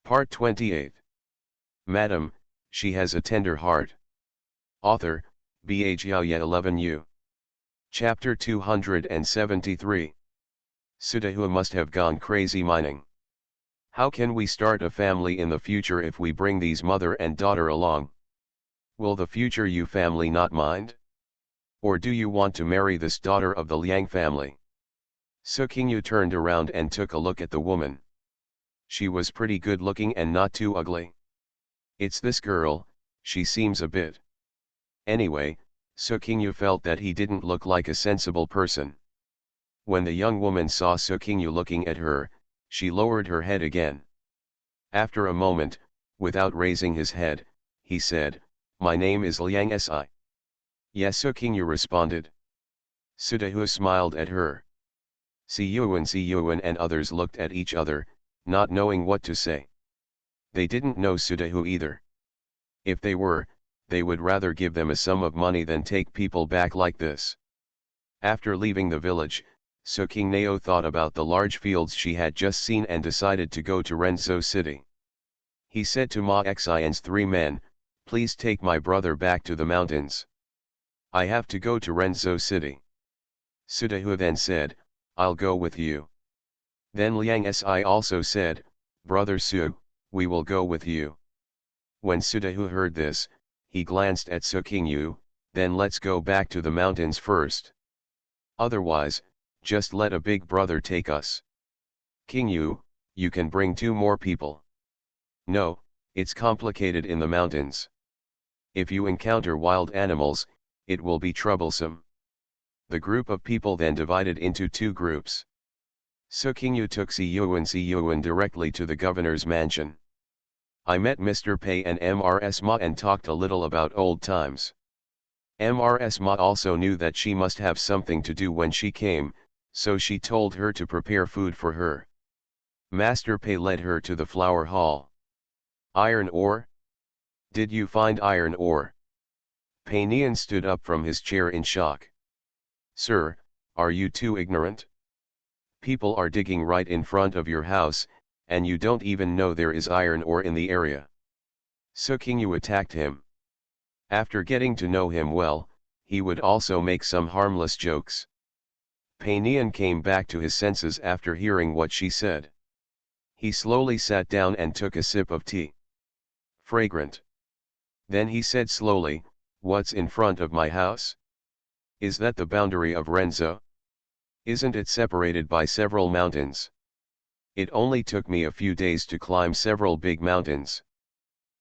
Part 28. Madam, she has a tender heart. Author, B. H. Yaoya 11U. Chapter 273. Sudahua must have gone crazy mining. How can we start a family in the future if we bring these mother and daughter along? Will the future Yu family not mind? Or do you want to marry this daughter of the Liang family? Su Qingyu turned around and took a look at the woman. She was pretty good looking and not too ugly. It's this girl, she seems a bit. Anyway, Su Qingyu felt that he didn't look like a sensible person. When the young woman saw Su Qingyu looking at her, she lowered her head again. After a moment, without raising his head, he said, "My name is Liang Si." Yes, Su Qingyu responded. Sudahua smiled at her. Si Yuan and others looked at each other, not knowing what to say. They didn't know Sudahua either. If they were, they would rather give them a sum of money than take people back like this. After leaving the village, Su Qingyu thought about the large fields she had just seen and decided to go to Renzhou City. He said to Ma Xian's 3 men, "Please take my brother back to the mountains. I have to go to Renzhou City." Sudahua then said, "I'll go with you." Then Liang Si also said, "Brother Su, we will go with you." When Sudahua heard this, he glanced at Su Qingyu, "Then let's go back to the mountains first. Otherwise, just let a big brother take us. Qingyu, you can bring 2 more people." "No, it's complicated in the mountains. If you encounter wild animals, it will be troublesome." The group of people then divided into 2 groups. Su Qingyu took Si Yuan directly to the governor's mansion. I met Mr. Pei and Mrs. Ma and talked a little about old times. Mrs. Ma also knew that she must have something to do when she came, so she told her to prepare food for her. Master Pei led her to the flower hall. "Iron ore? Did you find iron ore?" Pei Nian stood up from his chair in shock. "Sir, are you too ignorant? People are digging right in front of your house, and you don't even know there is iron ore in the area." Su Qingyu attacked him. After getting to know him well, he would also make some harmless jokes. Pei Nian came back to his senses after hearing what she said. He slowly sat down and took a sip of tea. "Fragrant." Then he said slowly, "What's in front of my house? Is that the boundary of Renzhou? Isn't it separated by several mountains? It only took me a few days to climb several big mountains.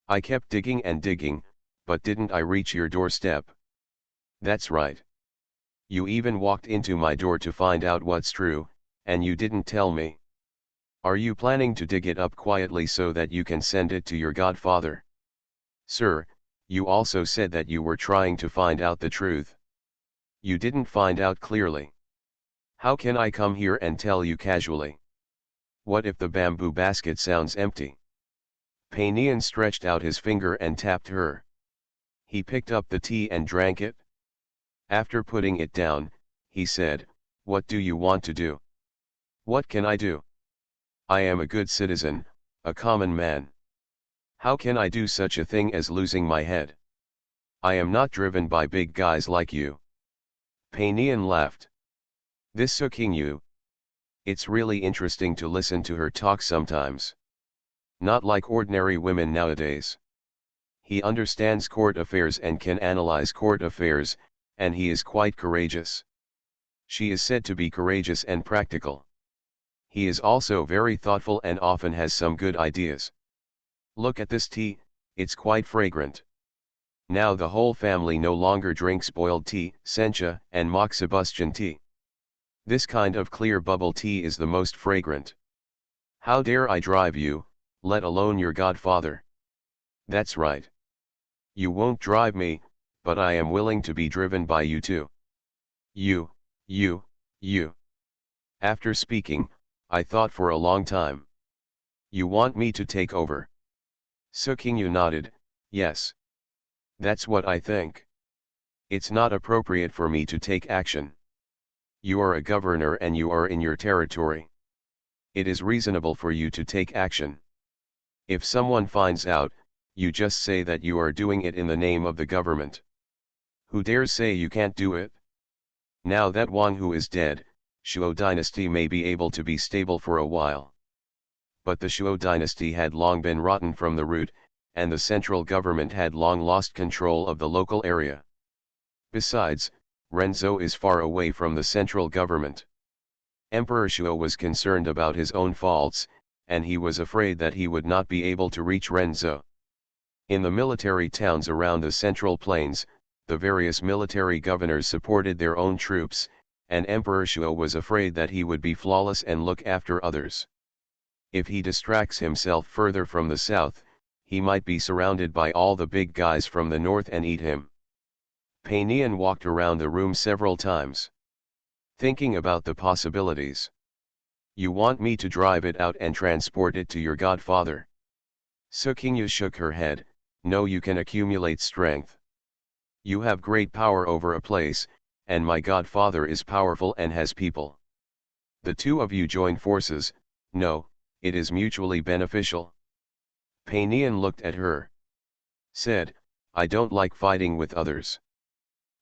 I kept digging and digging, but didn't I reach your doorstep?" "That's right. You even walked into my door to find out what's true, and you didn't tell me. Are you planning to dig it up quietly so that you can send it to your godfather?" "Sir, you also said that you were trying to find out the truth. You didn't find out clearly. How can I come here and tell you casually? What if the bamboo basket sounds empty?" Pei Nian stretched out his finger and tapped her. He picked up the tea and drank it. After putting it down, he said, "What do you want to do?" "What can I do? I am a good citizen, a common man. How can I do such a thing as losing my head? I am not driven by big guys like you." Pei Nian laughed. This Su Qingyu. It's really interesting to listen to her talk sometimes. Not like ordinary women nowadays. He understands court affairs and can analyze court affairs, and he is quite courageous. She is said to be courageous and practical. He is also very thoughtful and often has some good ideas. Look at this tea, it's quite fragrant. Now the whole family no longer drinks boiled tea, sencha, and moxibustion tea. This kind of clear bubble tea is the most fragrant. How dare I drive you, let alone your godfather? That's right. You won't drive me, but I am willing to be driven by you too. You. After speaking, I thought for a long time. You want me to take over? Su Qingyu nodded, yes. That's what I think. It's not appropriate for me to take action. You are a governor and you are in your territory. It is reasonable for you to take action. If someone finds out, you just say that you are doing it in the name of the government. Who dares say you can't do it? Now that Wang Hu is dead, Shuo dynasty may be able to be stable for a while. But the Shuo dynasty had long been rotten from the root, and the central government had long lost control of the local area. Besides, Renzhou is far away from the central government. Emperor Shuo was concerned about his own faults, and he was afraid that he would not be able to reach Renzhou. In the military towns around the central plains, the various military governors supported their own troops, and Emperor Shuo was afraid that he would be flawless and look after others. If he distracts himself further from the south, he might be surrounded by all the big guys from the north and eat him. Pei Nian walked around the room several times, thinking about the possibilities. You want me to drive it out and transport it to your godfather? Su Qingyu shook her head. No, you can accumulate strength. You have great power over a place, and my godfather is powerful and has people. The two of you join forces. No, it is mutually beneficial. Pei Nian looked at her. Said, I don't like fighting with others.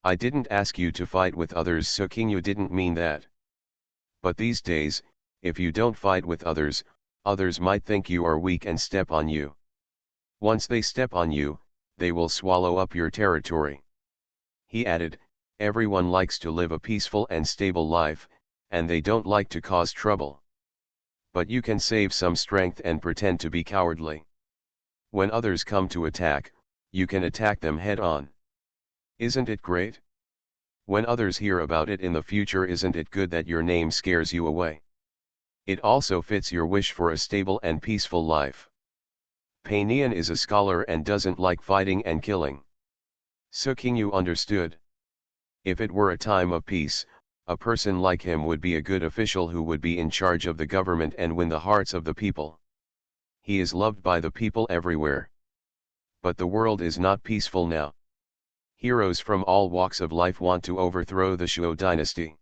I didn't ask you to fight with others. Su Qingyu didn't mean that. But these days, if you don't fight with others, others might think you are weak and step on you. Once they step on you, they will swallow up your territory. He added, everyone likes to live a peaceful and stable life, and they don't like to cause trouble. But you can save some strength and pretend to be cowardly. When others come to attack, you can attack them head on. Isn't it great? When others hear about it in the future, isn't it good that your name scares you away? It also fits your wish for a stable and peaceful life. Pei Nian is a scholar and doesn't like fighting and killing. Su Qingyu understood. If it were a time of peace, a person like him would be a good official who would be in charge of the government and win the hearts of the people. He is loved by the people everywhere. But the world is not peaceful now. Heroes from all walks of life want to overthrow the Shuo dynasty.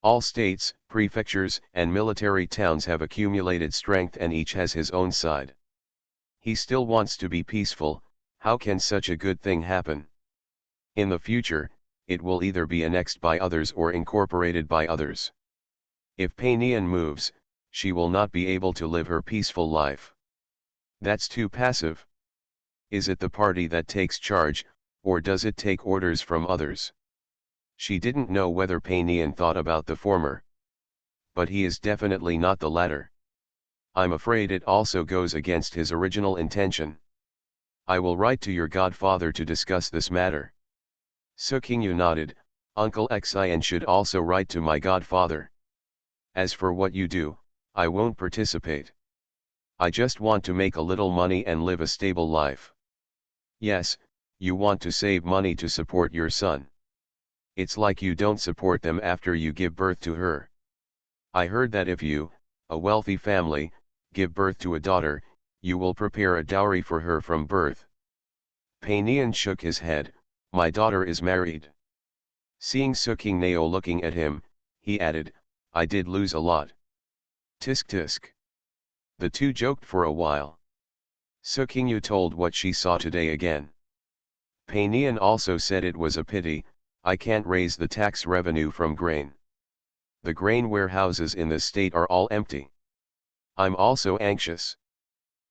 All states, prefectures, and military towns have accumulated strength and each has his own side. He still wants to be peaceful. How can such a good thing happen? In the future, it will either be annexed by others or incorporated by others. If Pei Nian moves, she will not be able to live her peaceful life. That's too passive. Is it the party that takes charge, or does it take orders from others? She didn't know whether Pei Nian thought about the former. But he is definitely not the latter. I'm afraid it also goes against his original intention. I will write to your godfather to discuss this matter. Su Qingyu nodded. Uncle Xian should also write to my godfather. As for what you do, I won't participate. I just want to make a little money and live a stable life. Yes, you want to save money to support your son. It's like you don't support them after you give birth to her. I heard that if you, a wealthy family, give birth to a daughter, you will prepare a dowry for her from birth. Pei Nian shook his head. My daughter is married. Seeing Su Qingyu looking at him, he added, I did lose a lot. Tisk tisk. The two joked for a while. Su Qingyu told what she saw today again. Pei Nian also said it was a pity, I can't raise the tax revenue from grain. The grain warehouses in the state are all empty. I'm also anxious.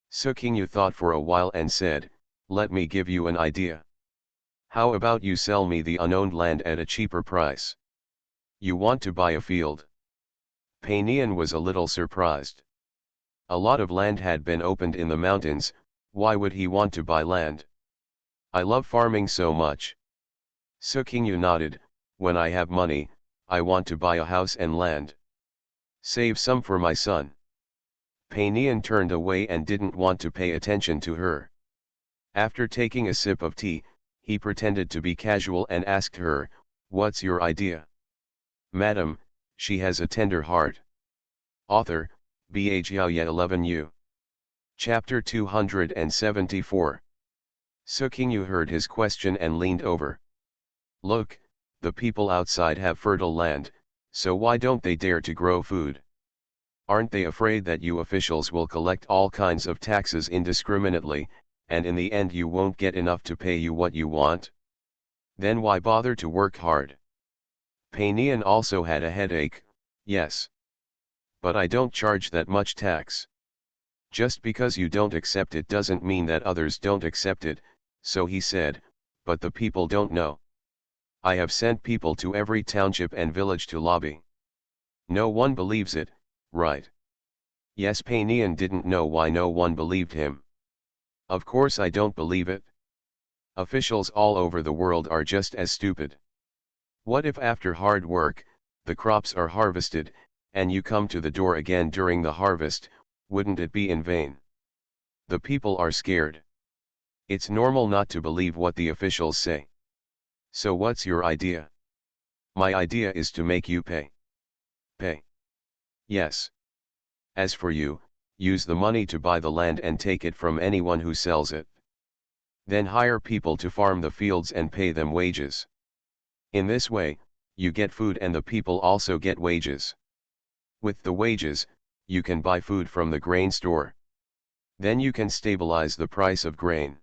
Su Qingyu thought for a while and said, let me give you an idea. How about you sell me the unowned land at a cheaper price? You want to buy a field? Pei Nian was a little surprised. A lot of land had been opened in the mountains, why would he want to buy land? I love farming so much. Su Qingyu nodded, when I have money, I want to buy a house and land. Save some for my son. Pei Nian turned away and didn't want to pay attention to her. After taking a sip of tea, he pretended to be casual and asked her, what's your idea? Madam, she has a tender heart. Author, Bha Jiaoye 11U. Chapter 274. Su Qingyu heard his question and leaned over. Look, the people outside have fertile land, so why don't they dare to grow food? Aren't they afraid that you officials will collect all kinds of taxes indiscriminately, and in the end you won't get enough to pay you what you want? Then why bother to work hard? Painian also had a headache, yes. But I don't charge that much tax. Just because you don't accept it doesn't mean that others don't accept it, so he said, but the people don't know. I have sent people to every township and village to lobby. No one believes it, right? Yes, Painian didn't know why no one believed him. Of course I don't believe it. Officials all over the world are just as stupid. What if after hard work, the crops are harvested, and you come to the door again during the harvest, wouldn't it be in vain? The people are scared. It's normal not to believe what the officials say. So what's your idea? My idea is to make you pay. Pay. Yes. As for you, use the money to buy the land and take it from anyone who sells it. Then hire people to farm the fields and pay them wages. In this way, you get food and the people also get wages. With the wages, you can buy food from the grain store. Then you can stabilize the price of grain.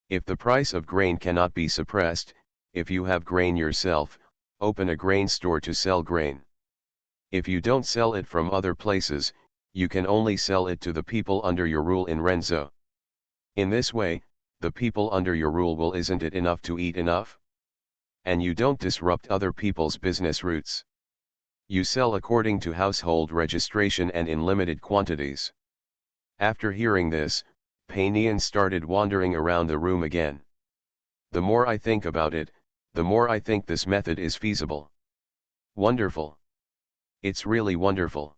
If the price of grain cannot be suppressed, if you have grain yourself, open a grain store to sell grain. If you don't sell it from other places, you can only sell it to the people under your rule in Renzo. In this way, the people under your rule will isn't it enough to eat enough? And you don't disrupt other people's business routes. You sell according to household registration and in limited quantities. After hearing this, Painian started wandering around the room again. The more I think about it, the more I think this method is feasible. Wonderful. It's really wonderful.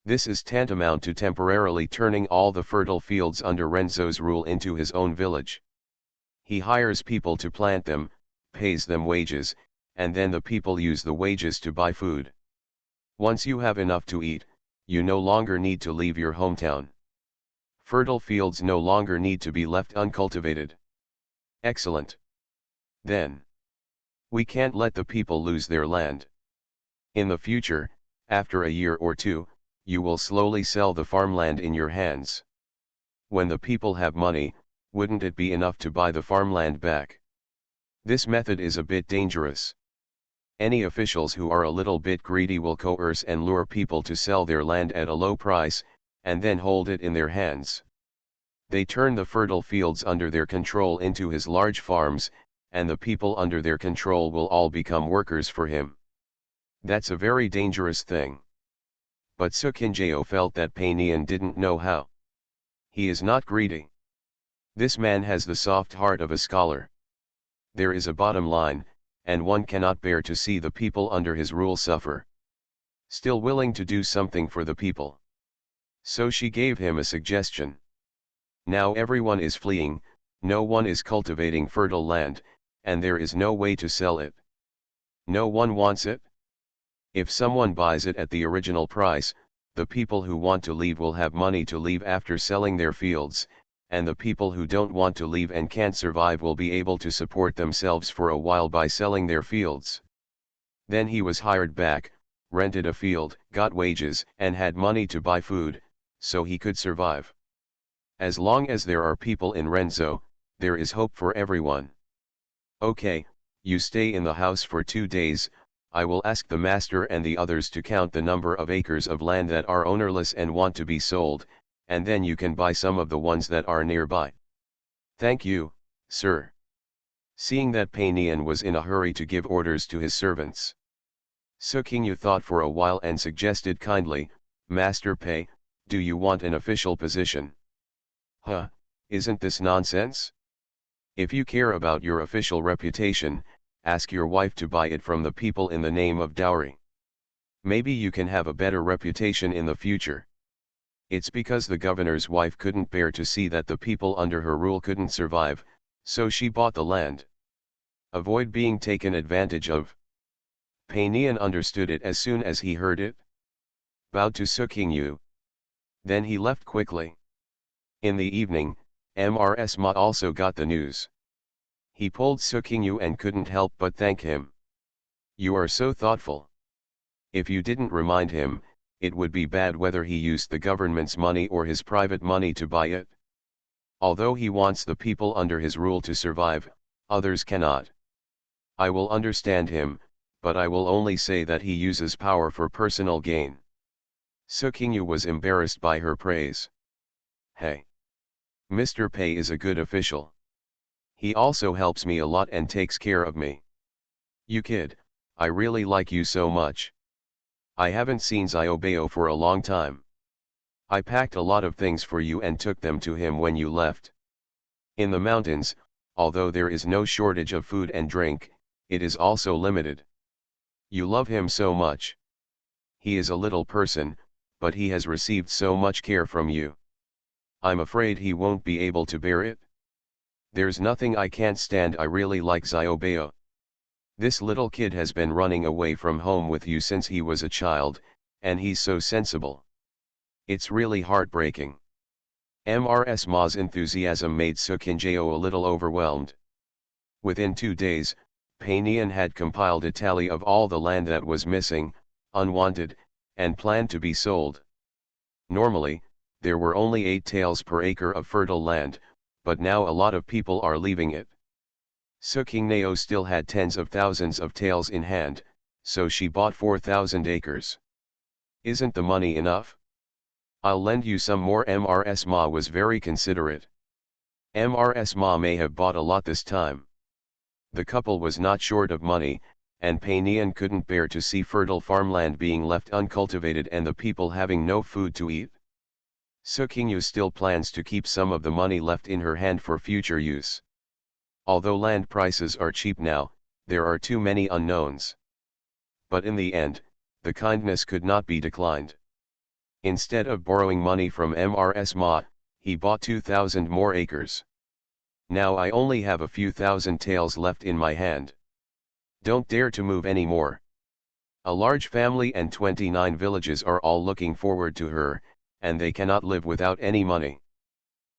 This is tantamount to temporarily turning all the fertile fields under Renzo's rule into his own village. He hires people to plant them, pays them wages, and then the people use the wages to buy food. Once you have enough to eat, you no longer need to leave your hometown. Fertile fields no longer need to be left uncultivated. Excellent. Then, we can't let the people lose their land. In the future, after a year or two, you will slowly sell the farmland in your hands. When the people have money, wouldn't it be enough to buy the farmland back? This method is a bit dangerous. Any officials who are a little bit greedy will coerce and lure people to sell their land at a low price, and then hold it in their hands. They turn the fertile fields under their control into his large farms, and the people under their control will all become workers for him. That's a very dangerous thing. But Sukinjeo felt that Painian didn't know how. He is not greedy. This man has the soft heart of a scholar. There is a bottom line, and one cannot bear to see the people under his rule suffer. Still willing to do something for the people. So she gave him a suggestion. Now everyone is fleeing, no one is cultivating fertile land, and there is no way to sell it. No one wants it. If someone buys it at the original price, the people who want to leave will have money to leave after selling their fields, and the people who don't want to leave and can't survive will be able to support themselves for a while by selling their fields. Then he was hired back, rented a field, got wages, and had money to buy food, so he could survive. As long as there are people in Renzo, there is hope for everyone. Okay, you stay in the house for 2 days. I will ask the master and the others to count the number of acres of land that are ownerless and want to be sold, and then you can buy some of the ones that are nearby. Thank you, sir. Seeing that Painian was in a hurry to give orders to his servants, Sukingyu thought for a while and suggested kindly, Master Pei, do you want an official position? Huh, isn't this nonsense? If you care about your official reputation, ask your wife to buy it from the people in the name of dowry. Maybe you can have a better reputation in the future. It's because the governor's wife couldn't bear to see that the people under her rule couldn't survive, so she bought the land. Avoid being taken advantage of. Painian understood it as soon as he heard it. Bowed to Sukingyu. Then he left quickly. In the evening, Mrs. Ma also got the news. He pulled Sukingyu and couldn't help but thank him. You are so thoughtful. If you didn't remind him, it would be bad whether he used the government's money or his private money to buy it. Although he wants the people under his rule to survive, others cannot. I will understand him, but I will only say that he uses power for personal gain. Sukingyu was embarrassed by her praise. Hey! Mr. Pei is a good official. He also helps me a lot and takes care of me. You kid, I really like you so much. I haven't seen Xiaobao for a long time. I packed a lot of things for you and took them to him when you left. In the mountains, although there is no shortage of food and drink, it is also limited. You love him so much. He is a little person, but he has received so much care from you. I'm afraid he won't be able to bear it. There's nothing I can't stand. I really like Xiaobao. This little kid has been running away from home with you since he was a child, and he's so sensible. It's really heartbreaking. Mrs. Ma's enthusiasm made Sukingyu a little overwhelmed. Within 2 days, Painian had compiled a tally of all the land that was missing, unwanted, and planned to be sold. Normally, there were only 8 taels per acre of fertile land, but now a lot of people are leaving it. Sukingyu still had tens of thousands of taels in hand, so she bought 4,000 acres. Isn't the money enough? I'll lend you some more. Mrs. Ma was very considerate. Mrs. Ma may have bought a lot this time. The couple was not short of money, and Painian couldn't bear to see fertile farmland being left uncultivated and the people having no food to eat. Sukingyu still plans to keep some of the money left in her hand for future use. Although land prices are cheap now, there are too many unknowns. But in the end, the kindness could not be declined. Instead of borrowing money from Mrs. Ma, he bought 2,000 more acres. Now I only have a few thousand taels left in my hand. Don't dare to move any more. A large family and 29 villages are all looking forward to her, and they cannot live without any money.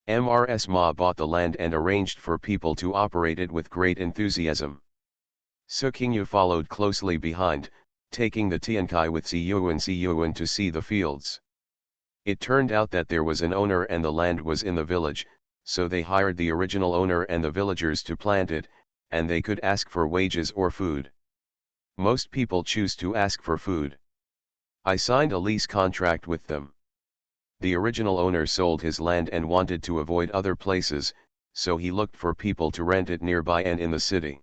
Mrs. Ma bought the land and arranged for people to operate it with great enthusiasm. Sukingyu followed closely behind, taking the Tiankai with Ziyuan to see the fields. It turned out that there was an owner and the land was in the village, so they hired the original owner and the villagers to plant it, and they could ask for wages or food. Most people choose to ask for food. I signed a lease contract with them. The original owner sold his land and wanted to avoid other places, so he looked for people to rent it nearby and in the city.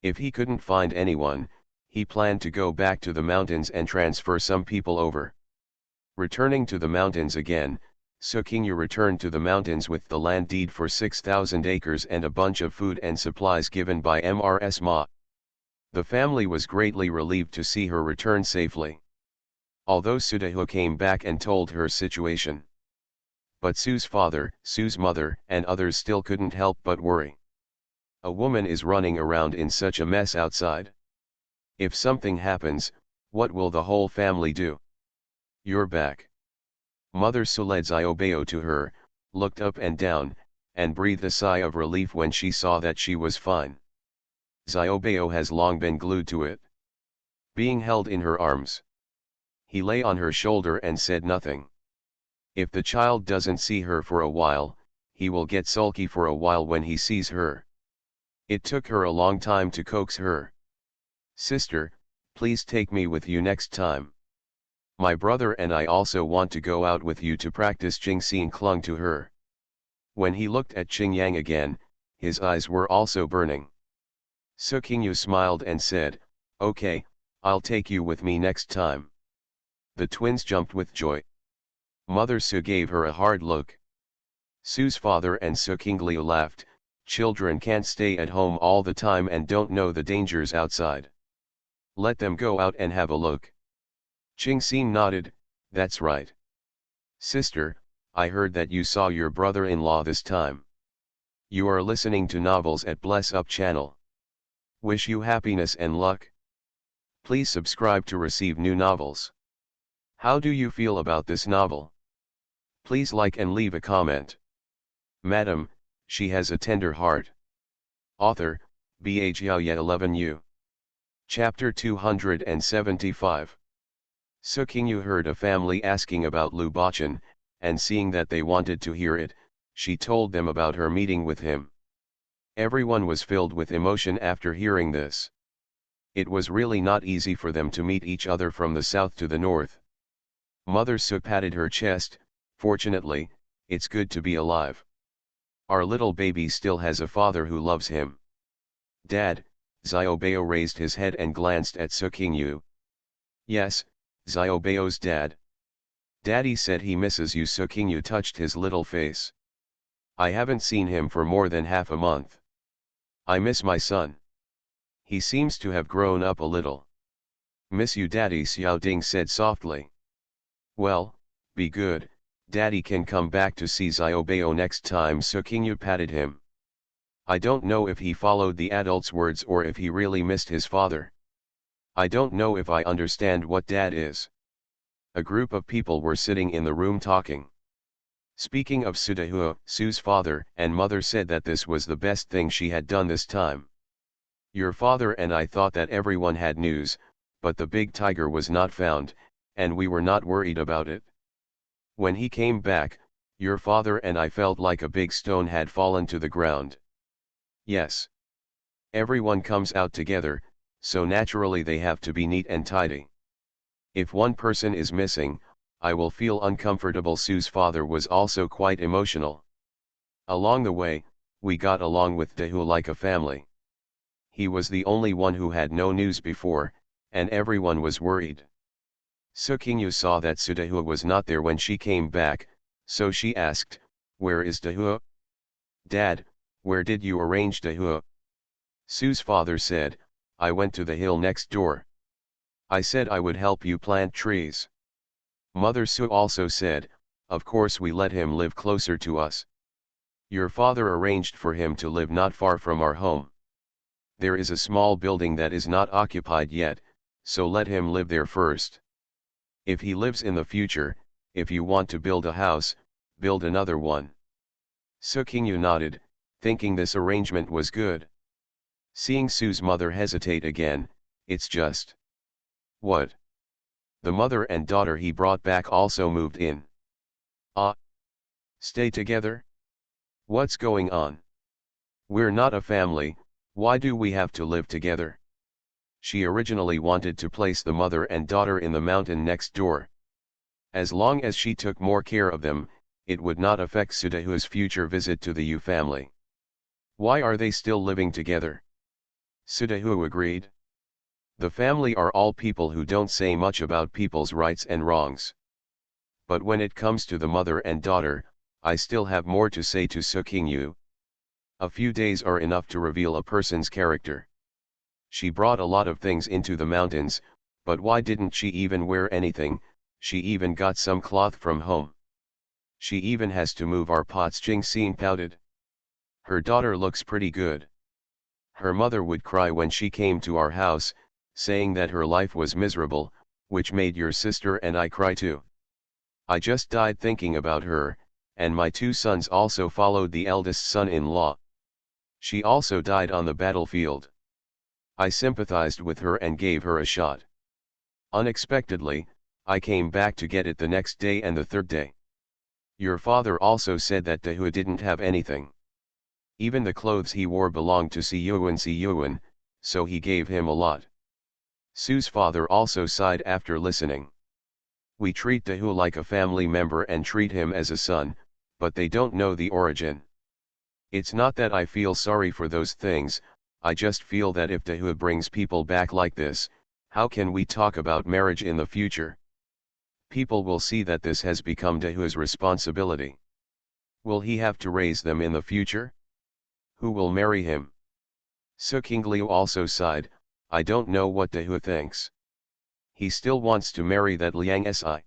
If he couldn't find anyone, he planned to go back to the mountains and transfer some people over. Returning to the mountains again, Sukingyu returned to the mountains with the land deed for 6,000 acres and a bunch of food and supplies given by Mrs. Ma. The family was greatly relieved to see her return safely. Although Sudahu came back and told her situation. But Su's father, Su's mother, and others still couldn't help but worry. A woman is running around in such a mess outside. If something happens, what will the whole family do? You're back. Mother Su led Xiaobao to her, looked up and down, and breathed a sigh of relief when she saw that she was fine. Xiaobao has long been glued to it. Being held in her arms. He lay on her shoulder and said nothing. If the child doesn't see her for a while, he will get sulky for a while when he sees her. It took her a long time to coax her. Sister, please take me with you next time. My brother and I also want to go out with you to practice. Jingxin clung to her. When he looked at Qingyang again, his eyes were also burning. Sukingyu smiled and said, "Okay, I'll take you with me next time." The twins jumped with joy. Mother Su gave her a hard look. Su's father and Sukingyu laughed. Children can't stay at home all the time and don't know the dangers outside. Let them go out and have a look. Jingxin nodded, "That's right. Sister, I heard that you saw your brother-in-law this time. You are listening to novels at Bless Up channel. Wish you happiness and luck. Please subscribe to receive new novels. How do you feel about this novel? Please like and leave a comment. Madam, she has a tender heart." Author, Bha 11U. Chapter 275. Sukingyu heard a family asking about Lu Bachan, and seeing that they wanted to hear it, she told them about her meeting with him. Everyone was filled with emotion after hearing this. It was really not easy for them to meet each other from the south to the north. Mother Suk patted her chest. Fortunately, it's good to be alive. Our little baby still has a father who loves him. Dad, Xiaobao raised his head and glanced at Sukingyu. Yes, Xiaobao's dad. Daddy said he misses you. Sukingyu touched his little face. I haven't seen him for more than half a month. I miss my son. He seems to have grown up a little. Miss you daddy, Xiao Ding said softly. Well, be good, daddy can come back to see Xiaobao next time. Sukingyu patted him. I don't know if he followed the adult's words or if he really missed his father. I don't know if I understand what dad is. A group of people were sitting in the room talking. Speaking of Sudahua, Su's father and mother said that this was the best thing she had done this time. Your father and I thought that everyone had news, but the big tiger was not found, and we were not worried about it. When he came back, your father and I felt like a big stone had fallen to the ground. Yes. Everyone comes out together, so naturally they have to be neat and tidy. If one person is missing, I will feel uncomfortable. Su's father was also quite emotional. Along the way, we got along with Dahu like a family. He was the only one who had no news before, and everyone was worried. Sukingyu saw that Sudahua was not there when she came back, so she asked, "Where is Dahua?" "Dad, where did you arrange Dahua?" Su's father said, "I went to the hill next door. I said I would help you plant trees." Mother Su also said, "Of course we let him live closer to us. Your father arranged for him to live not far from our home. There is a small building that is not occupied yet, so let him live there first. If he lives in the future, if you want to build a house, build another one." Sukingyu nodded, thinking this arrangement was good. Seeing Su's mother hesitate again, "It's just..." "What?" The mother and daughter he brought back also moved in. "Ah? Stay together? What's going on? We're not a family, why do we have to live together?" She originally wanted to place the mother and daughter in the mountain next door. As long as she took more care of them, it would not affect Sudahu's future visit to the Yu family. Why are they still living together? Sudahu agreed. The family are all people who don't say much about people's rights and wrongs. But when it comes to the mother and daughter, I still have more to say to Sukingyu. A few days are enough to reveal a person's character. She brought a lot of things into the mountains, but why didn't she even wear anything? She even got some cloth from home. She even has to move our pots. Jing Xing pouted. Her daughter looks pretty good. Her mother would cry when she came to our house, saying that her life was miserable, which made your sister and I cry too. I just died thinking about her, and my two sons also followed the eldest son-in-law. She also died on the battlefield. I sympathized with her and gave her a shot. Unexpectedly, I came back to get it the next day and the third day. Your father also said that Dahu didn't have anything. Even the clothes he wore belonged to Si Yuan, so he gave him a lot. Su's father also sighed after listening. We treat Dahu like a family member and treat him as a son, but they don't know the origin. It's not that I feel sorry for those things, I just feel that if Dahu brings people back like this, how can we talk about marriage in the future? People will see that this has become Dahu's responsibility. Will he have to raise them in the future? Who will marry him? Sukingyu also sighed, I don't know what Dahu thinks. He still wants to marry that Liang Si.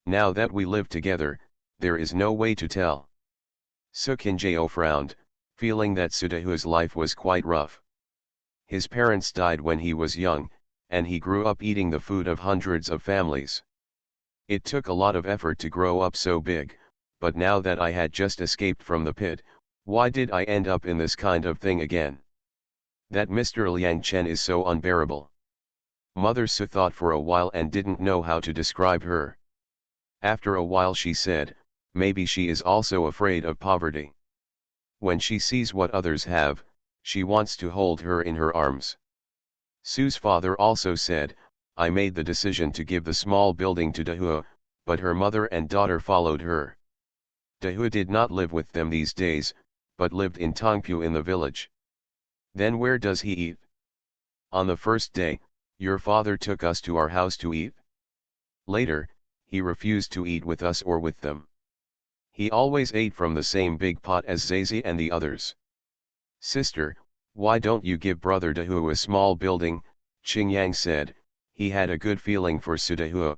Now that we live together, there is no way to tell. Sukingyu frowned, feeling that Sudahu's life was quite rough. His parents died when he was young, and he grew up eating the food of hundreds of families. It took a lot of effort to grow up so big, but now that I had just escaped from the pit, why did I end up in this kind of thing again? That Mr. Liang Chen is so unbearable. Mother Su thought for a while and didn't know how to describe her. After a while she said, maybe she is also afraid of poverty. When she sees what others have, she wants to hold her in her arms. Su's father also said, I made the decision to give the small building to Dahua, but her mother and daughter followed her. Dahua did not live with them these days, but lived in Tongpu in the village. Then where does he eat? On the first day, your father took us to our house to eat. Later, he refused to eat with us or with them. He always ate from the same big pot as Zazie and the others. Sister, why don't you give brother Dahua a small building? Qingyang said. He had a good feeling for Su Dahua.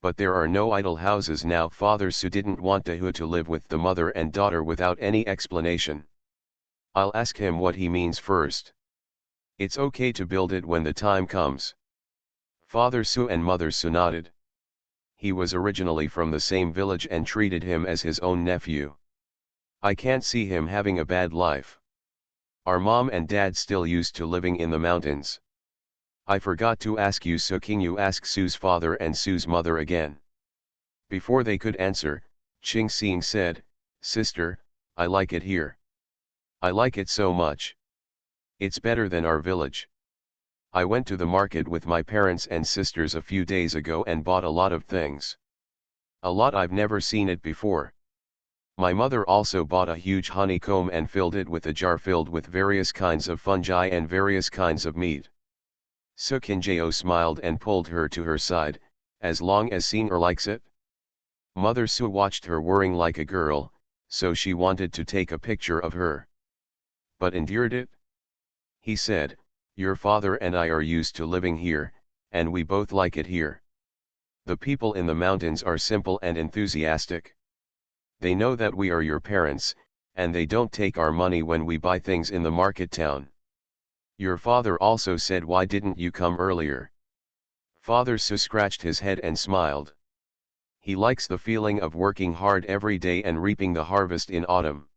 But there are no idle houses now. Father Su didn't want Dahua to live with the mother and daughter without any explanation. I'll ask him what he means first. It's okay to build it when the time comes. Father Su and Mother Su nodded. He was originally from the same village and treated him as his own nephew. I can't see him having a bad life. Our mom and dad still used to living in the mountains. I forgot to ask you, so can you ask Su's father and Su's mother again? Before they could answer, Qing Xing said, Sister, I like it here. I like it so much. It's better than our village. I went to the market with my parents and sisters a few days ago and bought a lot of things. A lot I've never seen it before. My mother also bought a huge honeycomb and filled it with a jar filled with various kinds of fungi and various kinds of meat. Su Kinjao smiled and pulled her to her side, as long as Singer likes it. Mother Su watched her worrying like a girl, so she wanted to take a picture of her. But endured it. He said, your father and I are used to living here, and we both like it here. The people in the mountains are simple and enthusiastic. They know that we are your parents, and they don't take our money when we buy things in the market town. Your father also said, why didn't you come earlier? Father Su scratched his head and smiled. He likes the feeling of working hard every day and reaping the harvest in autumn.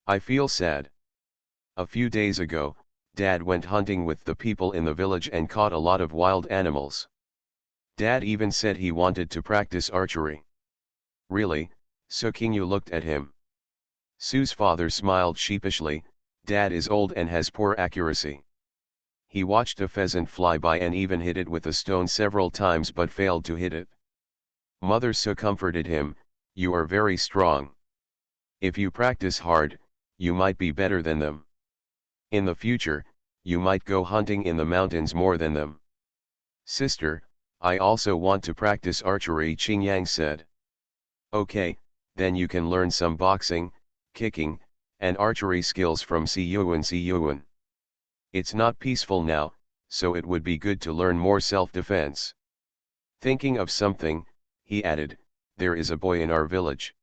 I feel sad. A few days ago, Dad went hunting with the people in the village and caught a lot of wild animals. Dad even said he wanted to practice archery. Really? Su Qingyu looked at him. Su's father smiled sheepishly. Dad is old and has poor accuracy. He watched a pheasant fly by and even hit it with a stone several times but failed to hit it. Mother Su comforted him, you are very strong. If you practice hard, you might be better than them. In the future, you might go hunting in the mountains more than them. Sister, I also want to practice archery, Qingyang said. Okay, then you can learn some boxing, kicking, and archery skills from Si Yuan. It's not peaceful now, so it would be good to learn more self-defense. Thinking of something, he added, there is a boy in our village.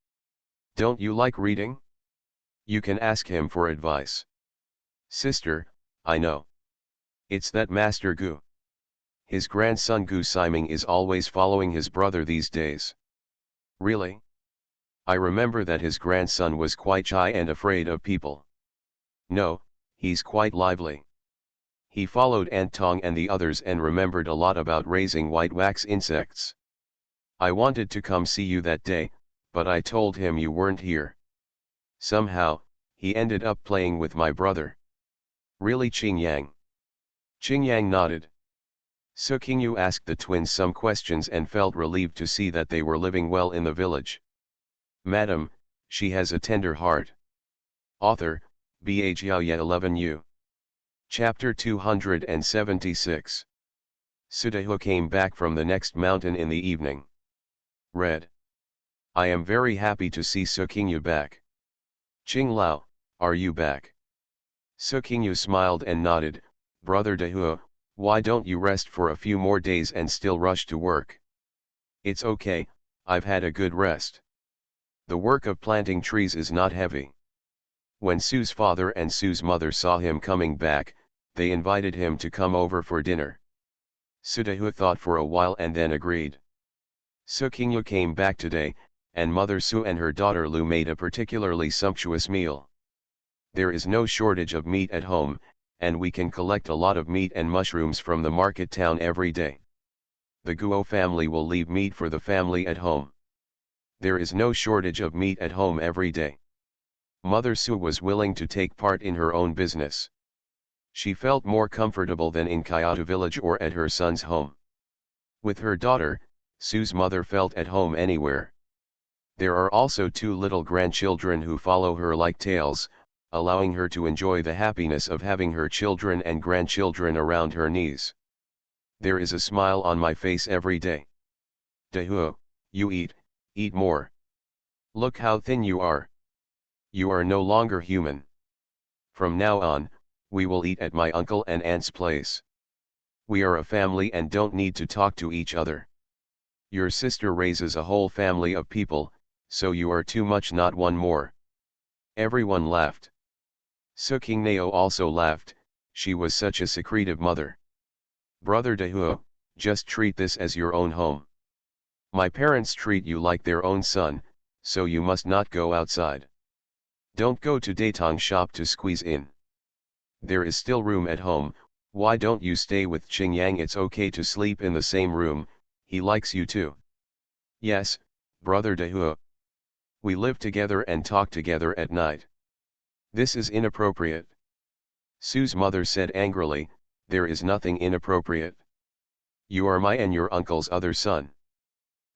Don't you like reading? You can ask him for advice. Sister, I know. It's that Master Gu. His grandson Gu Siming is always following his brother these days. Really? I remember that his grandson was quite shy and afraid of people. No, he's quite lively. He followed Antong and the others and remembered a lot about raising white wax insects. I wanted to come see you that day, but I told him you weren't here. Somehow, he ended up playing with my brother. Really, Qingyang? Qingyang nodded. Su Qingyu asked the twins some questions and felt relieved to see that they were living well in the village. Madam, she has a tender heart. Author, Bha Jiaoye 11U. Chapter 276. Su Dahua came back from the next mountain in the evening. Read. I am very happy to see Su Qingyu back. Qing Lao, are you back? Su Qingyu smiled and nodded. Brother Dahua, why don't you rest for a few more days and still rush to work? It's okay, I've had a good rest. The work of planting trees is not heavy. When Su's father and Su's mother saw him coming back, they invited him to come over for dinner. Su Dahua thought for a while and then agreed. Su Qingyu came back today, and Mother Su and her daughter Lu made a particularly sumptuous meal. There is no shortage of meat at home, and we can collect a lot of meat and mushrooms from the market town every day. The Guo family will leave meat for the family at home. There is no shortage of meat at home every day. Mother Su was willing to take part in her own business. She felt more comfortable than in Kyoto village or at her son's home. With her daughter, Su's mother felt at home anywhere. There are also 2 little grandchildren who follow her like tails, allowing her to enjoy the happiness of having her children and grandchildren around her knees. There is a smile on my face every day. Dahuo, you eat more. Look how thin you are. You are no longer human. From now on, we will eat at my uncle and aunt's place. We are a family and don't need to talk to each other. Your sister raises a whole family of people, so you are too much, not one more. Everyone laughed. Su Qingnao also laughed, she was such a secretive mother. Brother Dahuo, just treat this as your own home. My parents treat you like their own son, so you must not go outside. Don't go to Datong shop to squeeze in. There is still room at home, why don't you stay with Qingyang? It's okay to sleep in the same room, he likes you too. Yes, brother Dahuo. We live together and talk together at night. This is inappropriate. Su's mother said angrily, there is nothing inappropriate. You are my and your uncle's other son.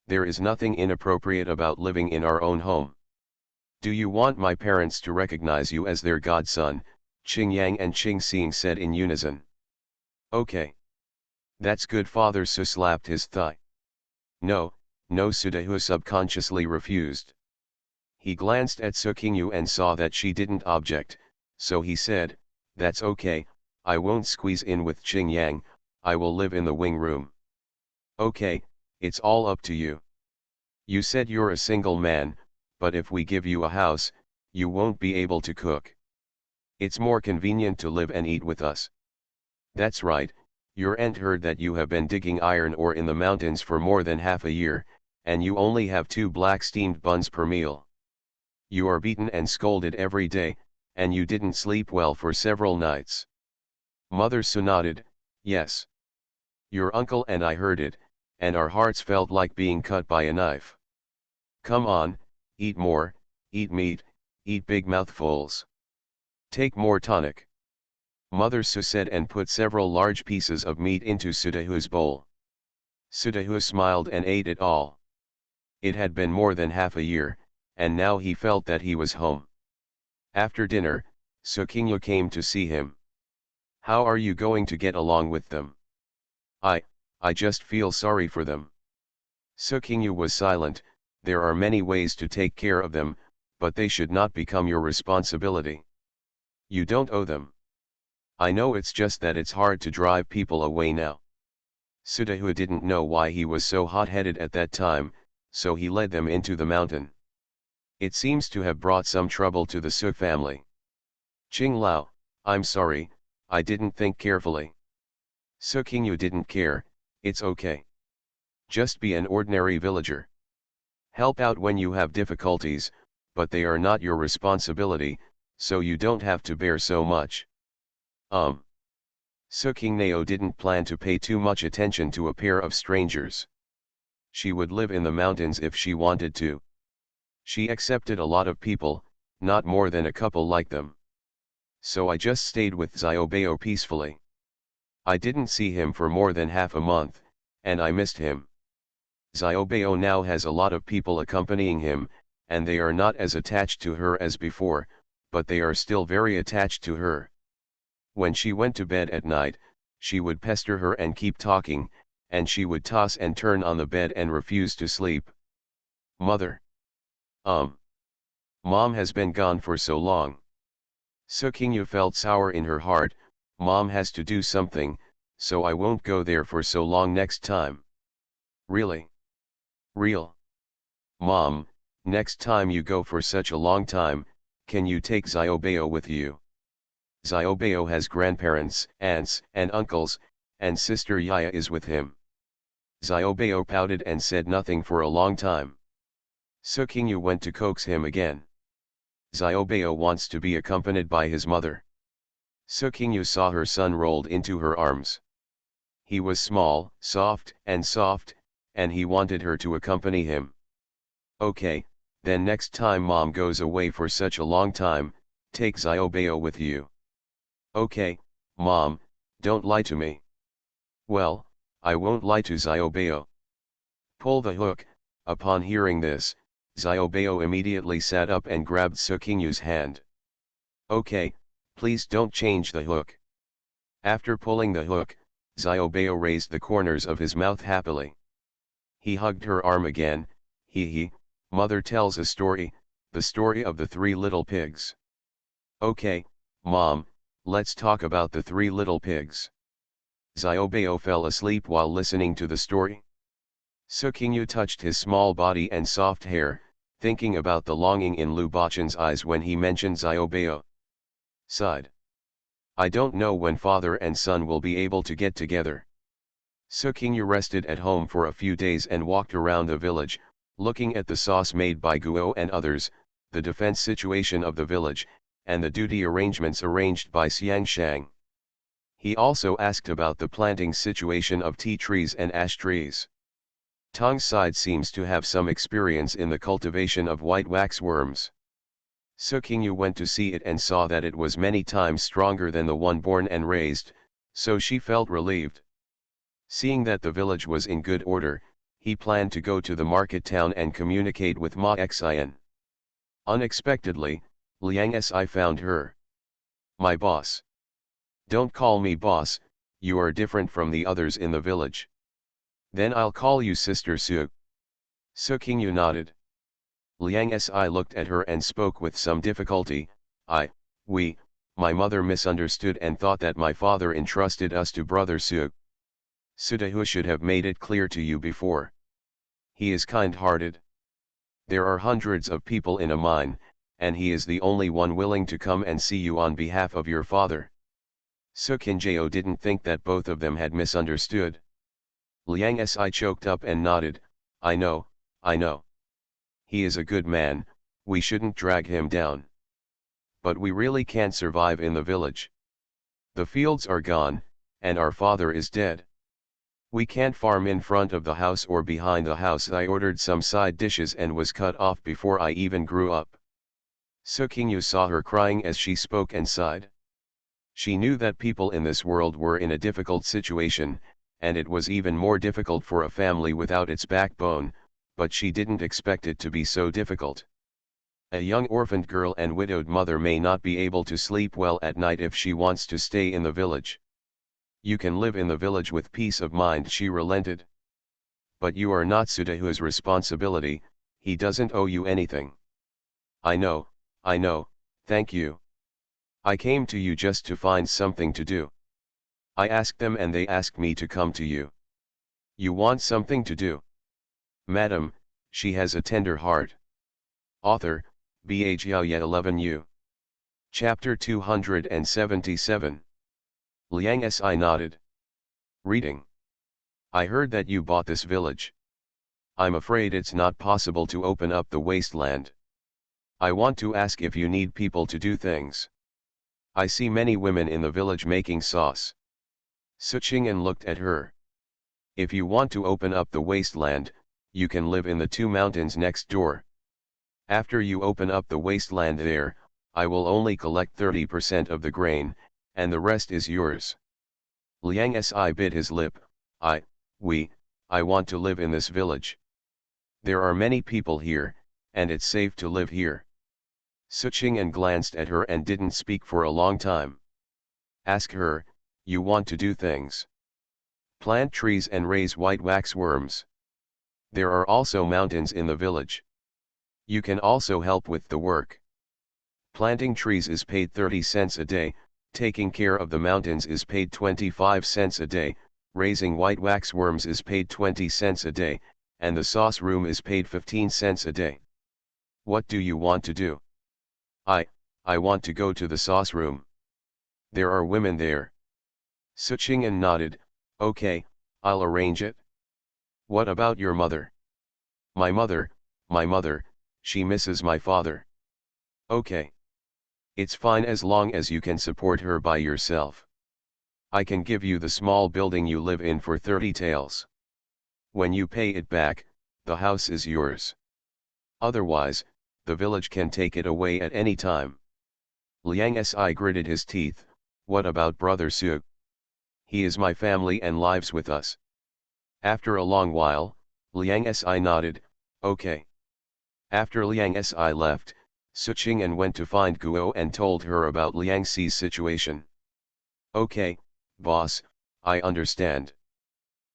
There is nothing inappropriate about living in our own home. Do you want my parents to recognize you as their godson? Qingyang and Qingxing said in unison. Okay. That's good. Father Su slapped his thigh. No, Su Dahuo subconsciously refused. He glanced at Su Qingyu and saw that she didn't object, so he said, that's okay, I won't squeeze in with Qingyang, I will live in the wing room. Okay, it's all up to you. You said you're a single man, but if we give you a house, you won't be able to cook. It's more convenient to live and eat with us. That's right, your aunt heard that you have been digging iron ore in the mountains for more than half a year, and you only have 2 black steamed buns per meal. You are beaten and scolded every day, and you didn't sleep well for several nights. Mother Su nodded, yes. Your uncle and I heard it, and our hearts felt like being cut by a knife. Come on, eat more, eat meat, eat big mouthfuls. Take more tonic. Mother Su said and put several large pieces of meat into Su Dahuo's bowl. Su Dahuo smiled and ate it all. It had been more than half a year, and now he felt that he was home. After dinner, Su Qingyu came to see him. How are you going to get along with them? I just feel sorry for them. Su Qingyu was silent. There are many ways to take care of them, but they should not become your responsibility. You don't owe them. I know, it's just that it's hard to drive people away now. Su Dahuo didn't know why he was so hot-headed at that time, so he led them into the mountain. It seems to have brought some trouble to the Su family. Qing Lao, I'm sorry, I didn't think carefully. Su Qingyu didn't care, it's okay. Just be an ordinary villager. Help out when you have difficulties, but they are not your responsibility, so you don't have to bear so much. Su Qingnao didn't plan to pay too much attention to a pair of strangers. She would live in the mountains if she wanted to. She accepted a lot of people, not more than a couple like them. So I just stayed with Xiaobao peacefully. I didn't see him for more than half a month, and I missed him. Xiaobao now has a lot of people accompanying him, and they are not as attached to her as before, but they are still very attached to her. When she went to bed at night, she would pester her and keep talking, and she would toss and turn on the bed and refuse to sleep. Mother. Mom has been gone for so long. Su Qingyu felt sour in her heart. Mom has to do something, so I won't go there for so long next time. Really? Real? Mom, next time you go for such a long time, can you take Xiaobao with you? Xiaobao has grandparents, aunts, and uncles, and sister Yaya is with him. Xiaobao pouted and said nothing for a long time. Su Qingyu went to coax him again. Xiaobao wants to be accompanied by his mother. Sukingyu saw her son rolled into her arms. He was small, soft, and he wanted her to accompany him. Okay, then next time mom goes away for such a long time, take Xiaobao with you. Okay, mom, don't lie to me. Well, I won't lie to Xiaobao. Pull the hook. Upon hearing this, Xiaobao immediately sat up and grabbed Sukingyu's hand. Okay, please don't change the hook. After pulling the hook, Xiaobao raised the corners of his mouth happily. He hugged her arm again. Mother tells a story, the story of the three little pigs. Okay, mom, let's talk about the three little pigs. Xiaobao fell asleep while listening to the story. Sukingyu touched his small body and soft hair, thinking about the longing in Lu Bachan's eyes when he mentioned Xiaobao. Sighed. I don't know when father and son will be able to get together. Sukingyu rested at home for a few days and walked around the village, looking at the sauce made by Guo and others, the defense situation of the village, and the duty arrangements arranged by Xiangshang. He also asked about the planting situation of tea trees and ash trees. Tong's side seems to have some experience in the cultivation of white waxworms. Sukingyu went to see it and saw that it was many times stronger than the one born and raised, so she felt relieved. Seeing that the village was in good order, he planned to go to the market town and communicate with Ma Xian. Unexpectedly, Liang Si found her. My boss. Don't call me boss, you are different from the others in the village. Then I'll call you Sister Su. Sukingyu nodded. Liang Si looked at her and spoke with some difficulty. My mother misunderstood and thought that my father entrusted us to brother Su. Sudahu should have made it clear to you before. He is kind-hearted. There are hundreds of people in a mine, and he is the only one willing to come and see you on behalf of your father. Sukinjao didn't think that both of them had misunderstood. Liang Si choked up and nodded. I know. He is a good man, we shouldn't drag him down. But we really can't survive in the village. The fields are gone, and our father is dead. We can't farm in front of the house or behind the house. I ordered some side dishes and was cut off before I even grew up. Sukingyu saw her crying as she spoke and sighed. She knew that people in this world were in a difficult situation, and it was even more difficult for a family without its backbone, but she didn't expect it to be so difficult. A young orphaned girl and widowed mother may not be able to sleep well at night if she wants to stay in the village. You can live in the village with peace of mind, she relented. But you are not Sudahu's responsibility, he doesn't owe you anything. I know, thank you. I came to you just to find something to do. I asked them and they asked me to come to you. You want something to do? Madam, she has a tender heart. Author, Ba Jiaoye 11U. Chapter 277. Liang Si nodded. Reading. I heard that you bought this village. I'm afraid it's not possible to open up the wasteland. I want to ask if you need people to do things. I see many women in the village making sauce. Suqing'an looked at her. If you want to open up the wasteland, you can live in the 2 mountains next door. After you open up the wasteland there, I will only collect 30% of the grain, and the rest is yours. Liang Si bit his lip. I want to live in this village. There are many people here, and it's safe to live here. Suqing'an glanced at her and didn't speak for a long time. Ask her, you want to do things. Plant trees and raise white waxworms. There are also mountains in the village. You can also help with the work. Planting trees is paid 30 cents a day, taking care of the mountains is paid 25 cents a day, raising white waxworms is paid 20 cents a day, and the sauce room is paid 15 cents a day. What do you want to do? I want to go to the sauce room. There are women there. Suqing'an nodded. Okay, I'll arrange it. What about your mother? My mother, she misses my father. Okay. It's fine as long as you can support her by yourself. I can give you the small building you live in for 30 taels. When you pay it back, the house is yours. Otherwise, the village can take it away at any time. Liang Si gritted his teeth. What about brother Su? He is my family and lives with us. After a long while, Liang Si nodded, okay. After Liang Si left, Su Qing'an went to find Guo and told her about Liang Si's situation. Okay, boss, I understand.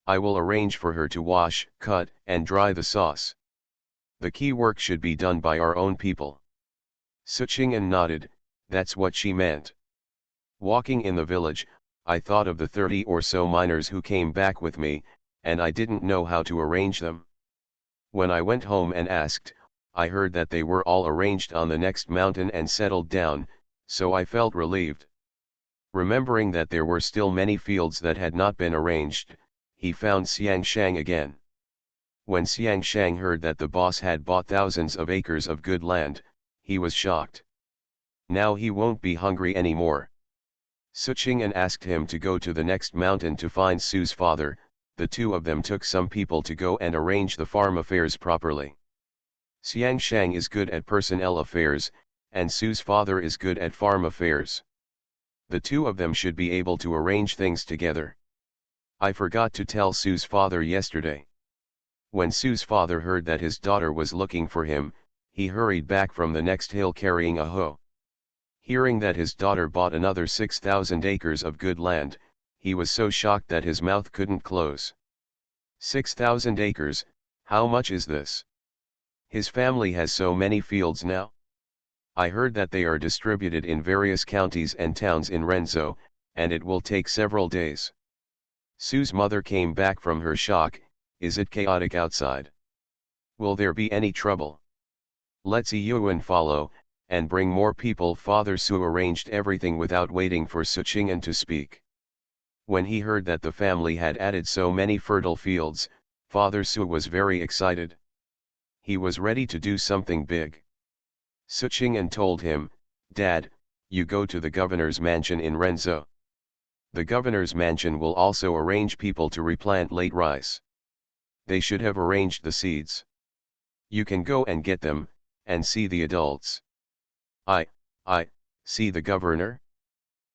I will arrange for her to wash, cut, and dry the sauce. The key work should be done by our own people. Su Qing'an nodded, that's what she meant. Walking in the village, I thought of the 30 or so miners who came back with me, and I didn't know how to arrange them. When I went home and asked, I heard that they were all arranged on the next mountain and settled down, so I felt relieved. Remembering that there were still many fields that had not been arranged, he found Xiang Shang again. When Xiang Shang heard that the boss had bought thousands of acres of good land, he was shocked. Now he won't be hungry anymore. Su Qing'an asked him to go to the next mountain to find Su's father. The two of them took some people to go and arrange the farm affairs properly. Xiang Shang is good at personnel affairs, and Su's father is good at farm affairs. The two of them should be able to arrange things together. I forgot to tell Su's father yesterday. When Su's father heard that his daughter was looking for him, he hurried back from the next hill carrying a hoe. Hearing that his daughter bought another 6,000 acres of good land, he was so shocked that his mouth couldn't close. 6,000 acres, how much is this? His family has so many fields now. I heard that they are distributed in various counties and towns in Renzhou, and it will take several days. Su's mother came back from her shock. Is it chaotic outside? Will there be any trouble? Let's Yuan follow, and bring more people. Father Su arranged everything without waiting for Su Qing'an to speak. When he heard that the family had added so many fertile fields, Father Su was very excited. He was ready to do something big. Su Qing'an told him, Dad, you go to the governor's mansion in Renzhou. The governor's mansion will also arrange people to replant late rice. They should have arranged the seeds. You can go and get them, and see the adults. I see the governor?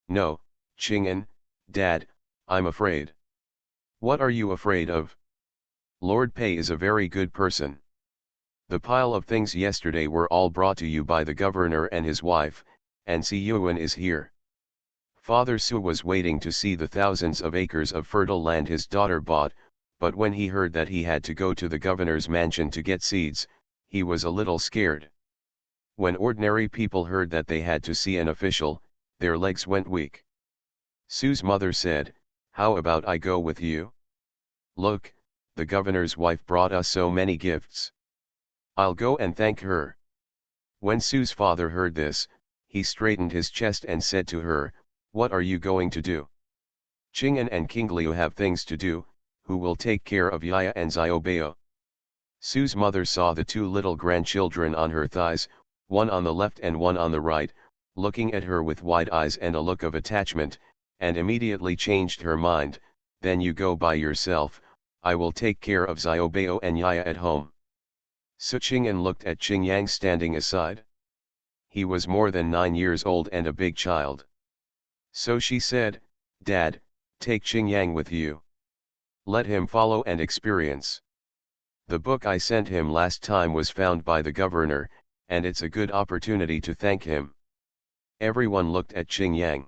No, Qing'an, Dad, I'm afraid. What are you afraid of? Lord Pei is a very good person. The pile of things yesterday were all brought to you by the governor and his wife, and Si Yuan is here. Father Su was waiting to see the thousands of acres of fertile land his daughter bought, but when he heard that he had to go to the governor's mansion to get seeds, he was a little scared. When ordinary people heard that they had to see an official, their legs went weak. Su's mother said, how about I go with you? Look, the governor's wife brought us so many gifts. I'll go and thank her. When Su's father heard this, he straightened his chest and said to her, what are you going to do? Qing'an and King Liu have things to do. Who will take care of Yaya and Xiaobao? Su's mother saw the two little grandchildren on her thighs, one on the left and one on the right, looking at her with wide eyes and a look of attachment, and immediately changed her mind. Then you go by yourself, I will take care of Xiaobao and Yaya at home. Su Qing'an looked at Qingyang standing aside. He was more than 9 years old and a big child. So she said, Dad, take Qingyang with you. Let him follow and experience. The book I sent him last time was found by the governor, and it's a good opportunity to thank him. Everyone looked at Qingyang.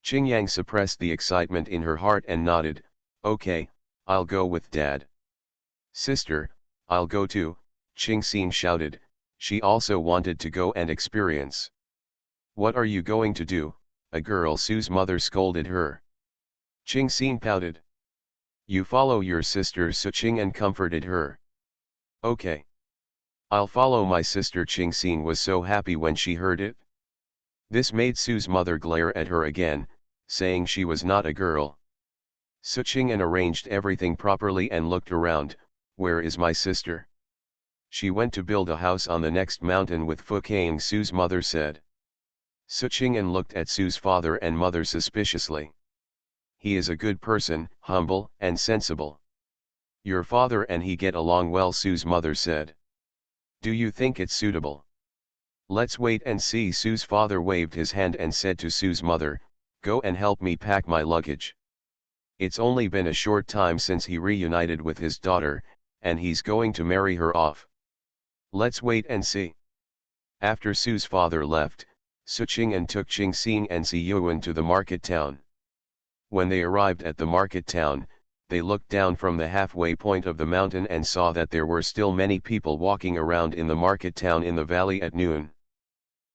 Qingyang suppressed the excitement in her heart and nodded, okay, I'll go with Dad. Sister, I'll go too, Qingxin shouted. She also wanted to go and experience. What are you going to do, a girl? Su's mother scolded her. Qingxin pouted. You follow your sister, Su Qing'an comforted her. Okay. I'll follow my sister. Qingxin was so happy when she heard it. This made Su's mother glare at her again, saying she was not a girl. Su Qing'an arranged everything properly and looked around. Where is my sister? She went to build a house on the next mountain with Fu Kang, Su's mother said. Suqing'an looked at Su's father and mother suspiciously. He is a good person, humble and sensible. Your father and he get along well, Su's mother said. Do you think it's suitable? Let's wait and see. Su's father waved his hand and said to Su's mother, go and help me pack my luggage. It's only been a short time since he reunited with his daughter, and he's going to marry her off. Let's wait and see. After Su's father left, Suqing'an took Qingxing and Siyuan to the market town. When they arrived at the market town, they looked down from the halfway point of the mountain and saw that there were still many people walking around in the market town in the valley at noon.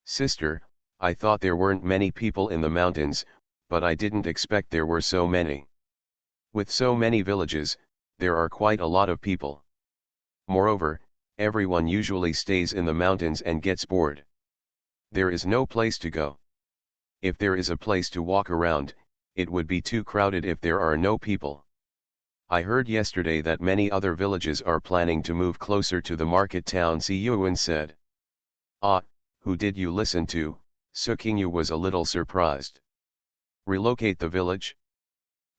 Sister, I thought there weren't many people in the mountains, but I didn't expect there were so many. With so many villages, there are quite a lot of people. Moreover, everyone usually stays in the mountains and gets bored. There is no place to go. If there is a place to walk around, it would be too crowded if there are no people. I heard yesterday that many other villages are planning to move closer to the market town, Siyuan said. Ah, who did you listen to? Suqingyu was a little surprised. Relocate the village?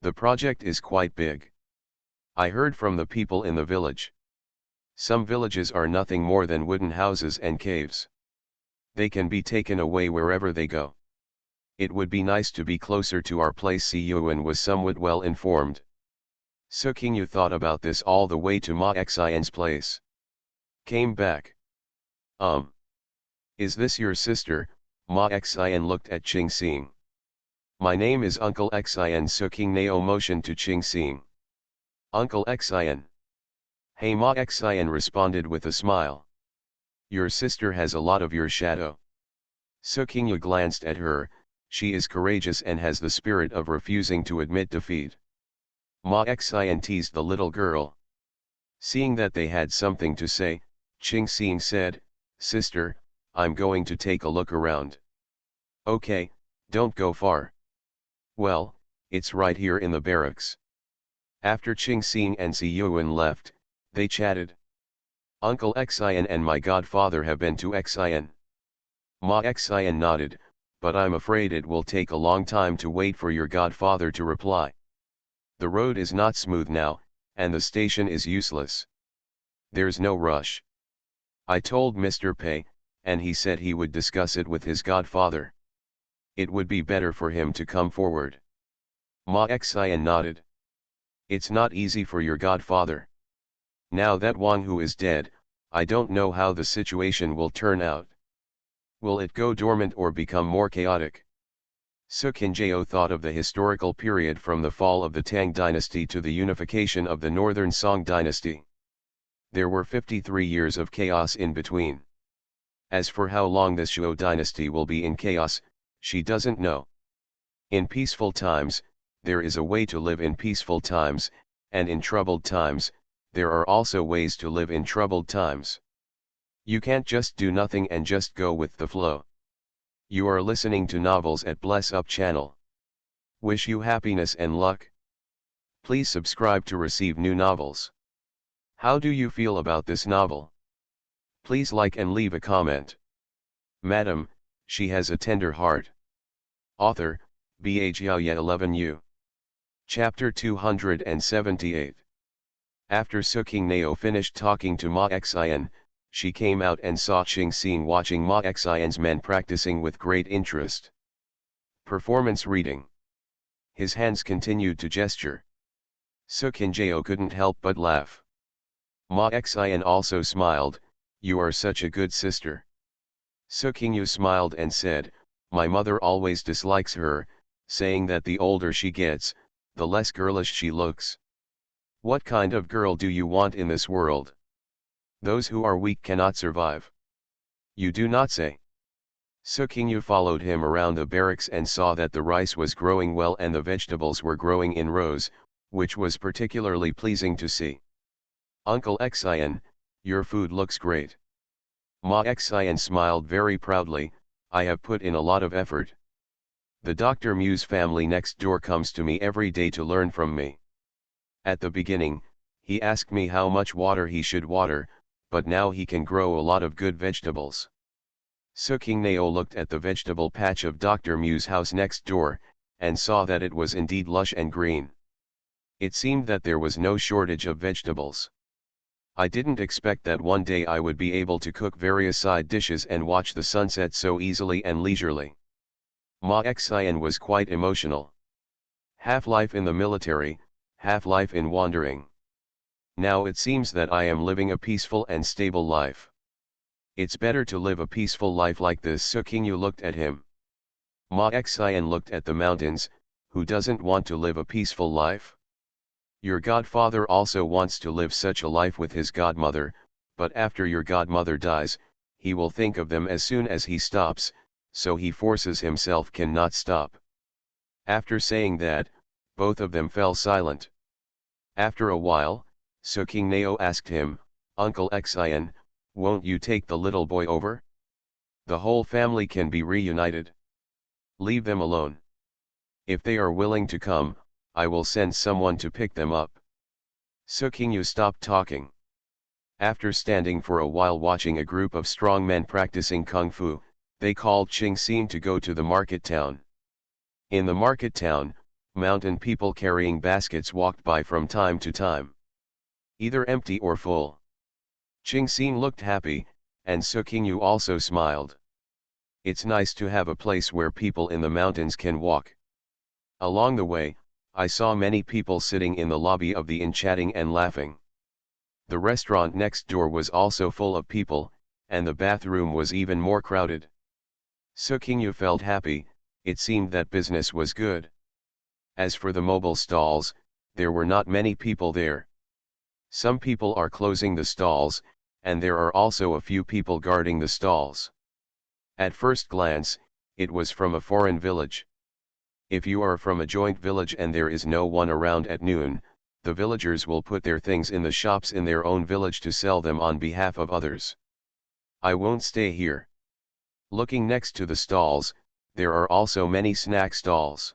The project is quite big. I heard from the people in the village. Some villages are nothing more than wooden houses and caves. They can be taken away wherever they go. It would be nice to be closer to our place. Siyuan was somewhat well informed. Suqingyu thought about this all the way to Ma Xian's place. Came back. Is this your sister? Ma Xian looked at Qingxing. My name is Uncle Xian. Suqingnao motioned to Qingxing. Uncle Xian. Hey, Ma Xian responded with a smile. Your sister has a lot of your shadow. Suqingyu glanced at her. She is courageous and has the spirit of refusing to admit defeat. Ma Xian teased the little girl. Seeing that they had something to say, Qingxing said, Sister, I'm going to take a look around. Okay, don't go far. Well, it's right here in the barracks. After Qingxing and Siyuan left, they chatted. Uncle Xian and my godfather have been to Xian. Ma Xian nodded, but I'm afraid it will take a long time to wait for your godfather to reply. The road is not smooth now, and the station is useless. There's no rush. I told Mr. Pei, and he said he would discuss it with his godfather. It would be better for him to come forward. Ma Xian nodded. It's not easy for your godfather. Now that Wang Hu is dead, I don't know how the situation will turn out. Will it go dormant or become more chaotic? Suqinjao thought of the historical period from the fall of the Tang dynasty to the unification of the northern Song dynasty. There were 53 years of chaos in between. As for how long this Zhou dynasty will be in chaos, she doesn't know. In peaceful times, there is a way to live in peaceful times, and in troubled times, there are also ways to live in troubled times. You can't just do nothing and just go with the flow. You are listening to Novels at Bless Up channel. Wish you happiness and luck. Please subscribe to receive new novels. How do you feel about this novel? Please like and leave a comment. Madam, she has a tender heart. Author, Bha Jiaoye 11U. Chapter 278. After Suqingnao finished talking to Ma Xian, she came out and saw Qingxing watching Ma Xian's men practicing with great interest. Performance reading. His hands continued to gesture. Suqinjao couldn't help but laugh. Ma Xian also smiled, you are such a good sister. Suqingyu smiled and said, my mother always dislikes her, saying that the older she gets, the less girlish she looks. What kind of girl do you want in this world? Those who are weak cannot survive. You do not say. Suqingyu followed him around the barracks and saw that the rice was growing well and the vegetables were growing in rows, which was particularly pleasing to see. Uncle Xian, your food looks great. Ma Xian smiled very proudly, I have put in a lot of effort. The Dr. Mu's family next door comes to me every day to learn from me. At the beginning, he asked me how much water he should water, but now he can grow a lot of good vegetables. Sukingnao looked at the vegetable patch of Dr. Mu's house next door, and saw that it was indeed lush and green. It seemed that there was no shortage of vegetables. I didn't expect that one day I would be able to cook various side dishes and watch the sunset so easily and leisurely. Ma Xian was quite emotional. Half life in the military, half life in wandering. Now it seems that I am living a peaceful and stable life. It's better to live a peaceful life like this. Sukingyu looked at him. Ma Xian looked at the mountains. Who doesn't want to live a peaceful life? Your godfather also wants to live such a life with his godmother, but after your godmother dies, he will think of them as soon as he stops, so he forces himself cannot stop. After saying that, both of them fell silent. After a while, Sukingnao asked him, Uncle Xian, won't you take the little boy over? The whole family can be reunited. Leave them alone. If they are willing to come, I will send someone to pick them up. Sukingyu stopped talking. After standing for a while watching a group of strong men practicing kung fu, they called Qingxin to go to the market town. In the market town, mountain people carrying baskets walked by from time to time. Either empty or full. Qingxin looked happy, and Sukingyu also smiled. It's nice to have a place where people in the mountains can walk. Along the way, I saw many people sitting in the lobby of the inn chatting and laughing. The restaurant next door was also full of people, and the bathroom was even more crowded. Sukingyu felt happy. It seemed that business was good. As for the mobile stalls, there were not many people there. Some people are closing the stalls, and there are also a few people guarding the stalls. At first glance, it was from a foreign village. If you are from a joint village and there is no one around at noon, the villagers will put their things in the shops in their own village to sell them on behalf of others. I won't stay here. Looking next to the stalls, there are also many snack stalls.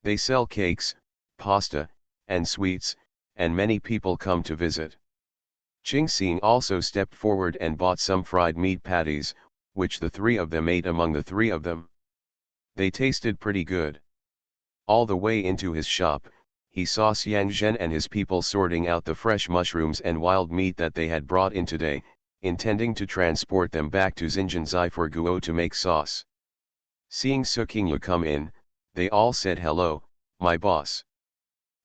They sell cakes, pasta, and sweets, and many people come to visit. Qingxin also stepped forward and bought some fried meat patties, which the three of them ate among the three of them. They tasted pretty good. All the way into his shop, he saw Xiang Zhen and his people sorting out the fresh mushrooms and wild meat that they had brought in today, intending to transport them back to Xinjianzai for Guo to make sauce. Seeing Sukingyu come in, they all said hello, my boss.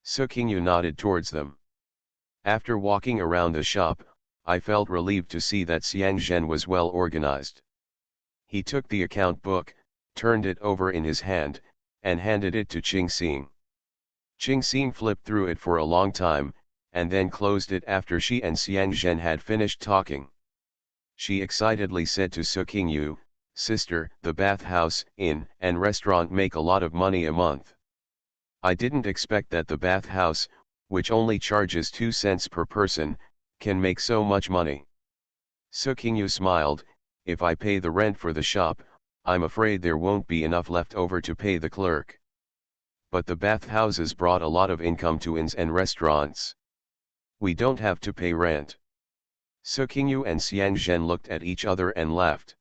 Sukingyu nodded towards them. After walking around the shop, I felt relieved to see that Xiang Zhen was well organized. He took the account book, turned it over in his hand, and handed it to Qingxin. Qingxin flipped through it for a long time, and then closed it after she and Xiang Zhen had finished talking. She excitedly said to Sukingyu, Sister, the bathhouse, inn, and restaurant make a lot of money a month. I didn't expect that the bathhouse, which only charges 2 cents per person, can make so much money. Sukingyu smiled, if I pay the rent for the shop, I'm afraid there won't be enough left over to pay the clerk. But the bathhouses brought a lot of income to inns and restaurants. We don't have to pay rent. Sukingyu and Xiang Zhen looked at each other and laughed.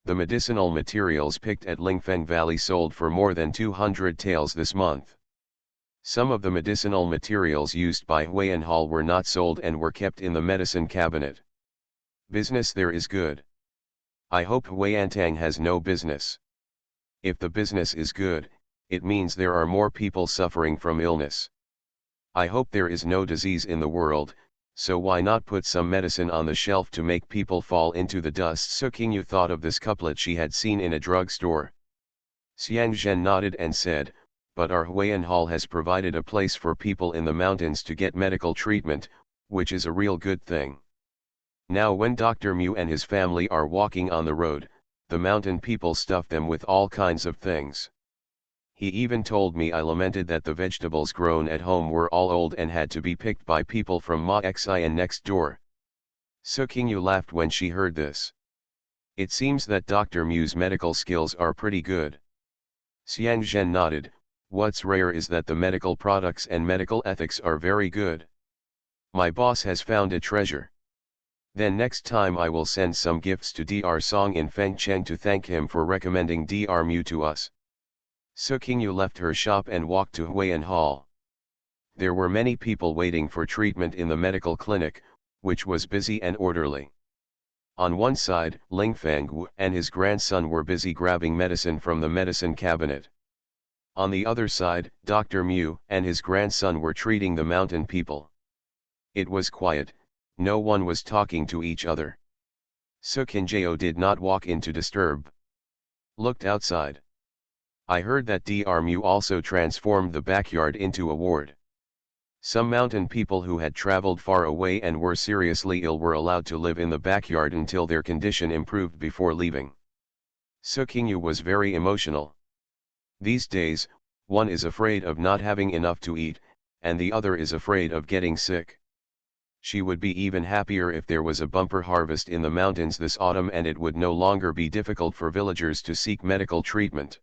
The medicinal materials picked at Lingfeng Valley sold for more than 200 taels this month. Some of the medicinal materials used by Huiyan Hall were not sold and were kept in the medicine cabinet. Business there is good. I hope Huiyantang has no business. If the business is good, it means there are more people suffering from illness. I hope there is no disease in the world, so why not put some medicine on the shelf to make people fall into the dust? Sukingyu thought of this couplet she had seen in a drugstore. Xiang Zhen nodded and said, but our Huiyan Hall has provided a place for people in the mountains to get medical treatment, which is a real good thing. Now when Dr. Mu and his family are walking on the road, the mountain people stuff them with all kinds of things. He even told me I lamented that the vegetables grown at home were all old and had to be picked by people from Ma Xian next door. Sukingyu laughed when she heard this. It seems that Dr. Mu's medical skills are pretty good. Xiang Zhen nodded, what's rare is that the medical products and medical ethics are very good. My boss has found a treasure. Then next time I will send some gifts to Dr. Song in Fengcheng to thank him for recommending Dr. Mu to us. Su Qingyu left her shop and walked to Huiyan Hall. There were many people waiting for treatment in the medical clinic, which was busy and orderly. On one side, Ling Fengwu and his grandson were busy grabbing medicine from the medicine cabinet. On the other side, Dr. Mu and his grandson were treating the mountain people. It was quiet, no one was talking to each other. Su Qinjiao did not walk in to disturb. Looked outside. I heard that Dr. Mu also transformed the backyard into a ward. Some mountain people who had traveled far away and were seriously ill were allowed to live in the backyard until their condition improved before leaving. Su Qingyu was very emotional. These days, one is afraid of not having enough to eat, and the other is afraid of getting sick. She would be even happier if there was a bumper harvest in the mountains this autumn and it would no longer be difficult for villagers to seek medical treatment.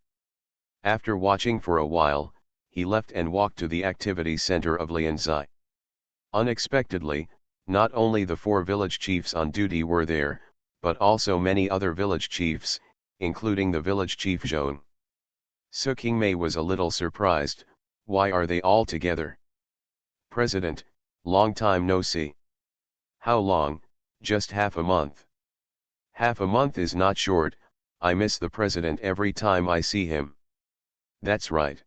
After watching for a while, he left and walked to the activity center of Lianzai. Unexpectedly, not only the 4 village chiefs on duty were there, but also many other village chiefs, including the village chief Zhong. Su Qingmei was a little surprised. Why are they all together? President, long time no see. How long? Just half a month. Half a month is not short. I miss the president every time I see him. That's right.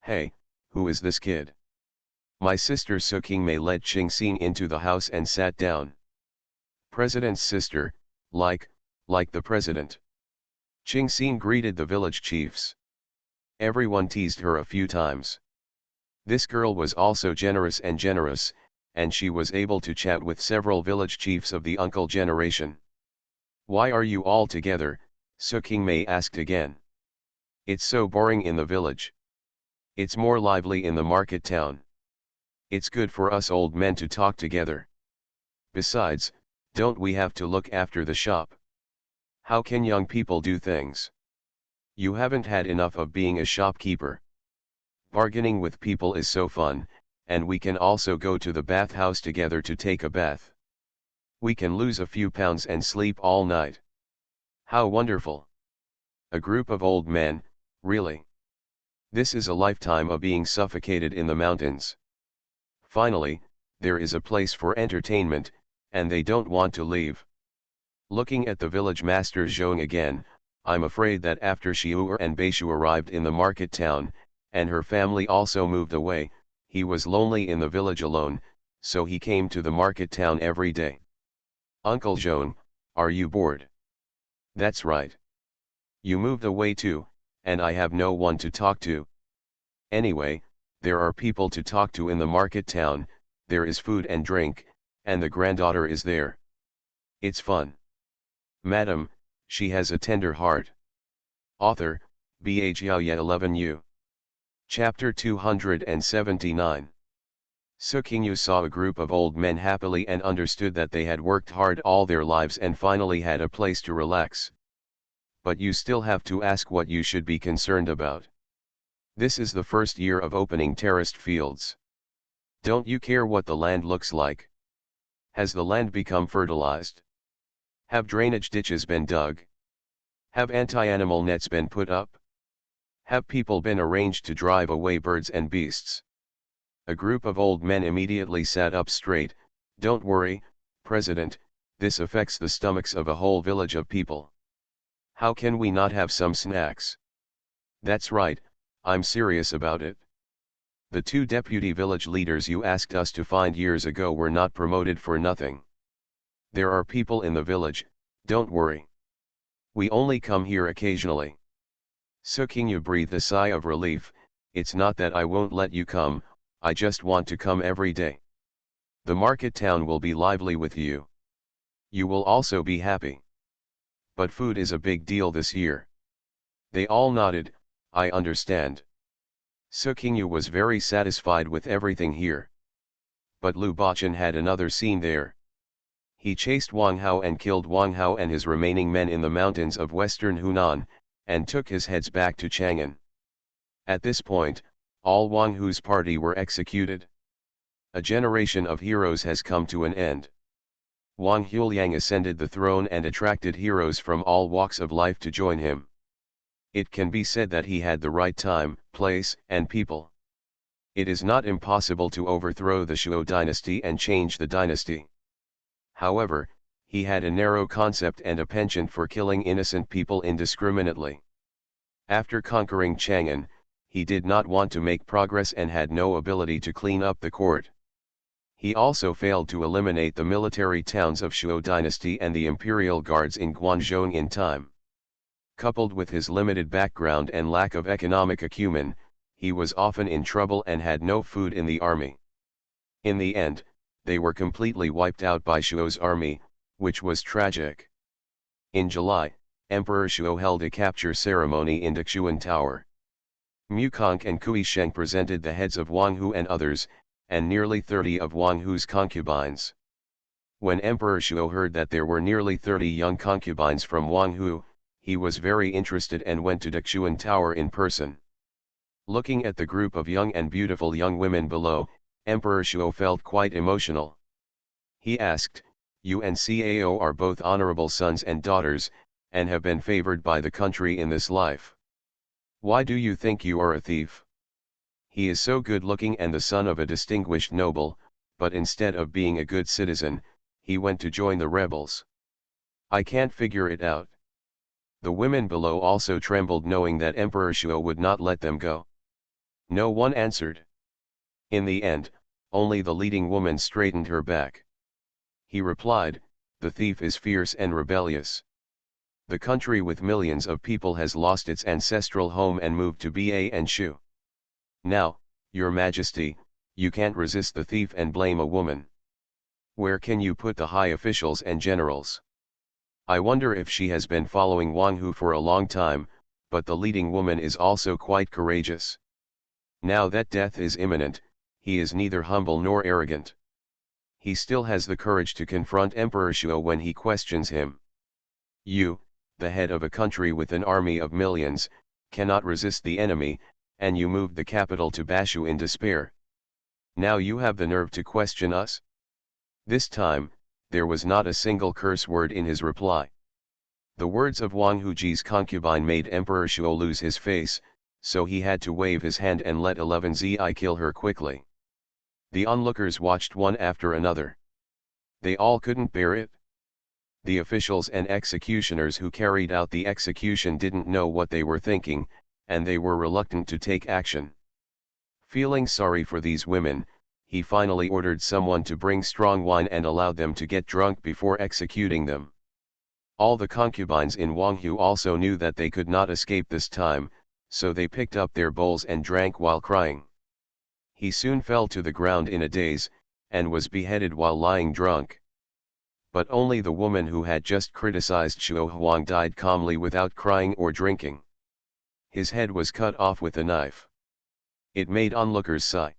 Hey, who is this kid? My sister Su Qingmei led Qingxin into the house and sat down. President's sister, like the president. Qingxin greeted the village chiefs. Everyone teased her a few times. This girl was also generous, and she was able to chat with several village chiefs of the uncle generation. Why are you all together? Su Qingmei asked again. It's so boring in the village. It's more lively in the market town. It's good for us old men to talk together. Besides, don't we have to look after the shop? How can young people do things? You haven't had enough of being a shopkeeper. Bargaining with people is so fun, and we can also go to the bathhouse together to take a bath. We can lose a few pounds and sleep all night. How wonderful! A group of old men, really? This is a lifetime of being suffocated in the mountains. Finally, there is a place for entertainment, and they don't want to leave. Looking at the village master Zhong again, I'm afraid that after Xiu'er and Beishu arrived in the market town, and her family also moved away, he was lonely in the village alone, so he came to the market town every day. Uncle Zhong, are you bored? That's right. You moved away too, and I have no one to talk to. Anyway, there are people to talk to in the market town, there is food and drink, and the granddaughter is there. It's fun. Madam, she has a tender heart. Author, Ba Jiaoye 11U. Chapter 279. Su Qingyu saw a group of old men happily and understood that they had worked hard all their lives and finally had a place to relax. But you still have to ask what you should be concerned about. This is the first year of opening terraced fields. Don't you care what the land looks like? Has the land become fertilized? Have drainage ditches been dug? Have anti-animal nets been put up? Have people been arranged to drive away birds and beasts? A group of old men immediately sat up straight. Don't worry, President, this affects the stomachs of a whole village of people. How can we not have some snacks? That's right, I'm serious about it. The 2 deputy village leaders you asked us to find years ago were not promoted for nothing. There are people in the village, don't worry. We only come here occasionally. Su Qingyu breathed a sigh of relief. It's not that I won't let you come, I just want to come every day. The market town will be lively with you. You will also be happy. But food is a big deal this year. They all nodded. I understand. Su Qingyu was very satisfied with everything here. But Lu Bachan had another scene there. He chased Wang Hao and killed Wang Hao and his remaining men in the mountains of western Hunan, and took his heads back to Chang'an. At this point, all Wang Hu's party were executed. A generation of heroes has come to an end. Wang Huliang ascended the throne and attracted heroes from all walks of life to join him. It can be said that he had the right time, place, and people. It is not impossible to overthrow the Shuo dynasty and change the dynasty. However, he had a narrow concept and a penchant for killing innocent people indiscriminately. After conquering Chang'an, he did not want to make progress and had no ability to clean up the court. He also failed to eliminate the military towns of Shuo dynasty and the imperial guards in Guangzhou in time. Coupled with his limited background and lack of economic acumen, he was often in trouble and had no food in the army. In the end, they were completely wiped out by Shuo's army, which was tragic. In July, Emperor Shuo held a capture ceremony in Daxuan Tower. Mukong and Kui Sheng presented the heads of Wang Hu and others, and nearly 30 of Wang Hu's concubines. When Emperor Shuo heard that there were nearly 30 young concubines from Wang Hu, he was very interested and went to Daxuan Tower in person. Looking at the group of young and beautiful young women below, Emperor Shuo felt quite emotional. He asked, "You and Cao are both honorable sons and daughters, and have been favored by the country in this life. Why do you think you are a thief? He is so good looking and the son of a distinguished noble, but instead of being a good citizen, he went to join the rebels. I can't figure it out." The women below also trembled knowing that Emperor Shuo would not let them go. No one answered. In the end, only the leading woman straightened her back. He replied, "The thief is fierce and rebellious. The country with millions of people has lost its ancestral home and moved to Ba and Shu. Now, Your Majesty, you can't resist the thief and blame a woman. Where can you put the high officials and generals? I wonder if she has been following Wang Hu for a long time, but the leading woman is also quite courageous. Now that death is imminent, he is neither humble nor arrogant. He still has the courage to confront Emperor Shuo when he questions him. You, the head of a country with an army of millions, cannot resist the enemy, and you moved the capital to Bashu in despair. Now you have the nerve to question us?" This time, there was not a single curse word in his reply. The words of Wang Huji's concubine made Emperor Shuo lose his face, so he had to wave his hand and let 11Zi kill her quickly. The onlookers watched one after another. They all couldn't bear it. The officials and executioners who carried out the execution didn't know what they were thinking, and they were reluctant to take action. Feeling sorry for these women, he finally ordered someone to bring strong wine and allowed them to get drunk before executing them. All the concubines in Wang Hu also knew that they could not escape this time, so they picked up their bowls and drank while crying. He soon fell to the ground in a daze, and was beheaded while lying drunk. But only the woman who had just criticized Shuo Huang died calmly without crying or drinking. His head was cut off with a knife. It made onlookers sigh.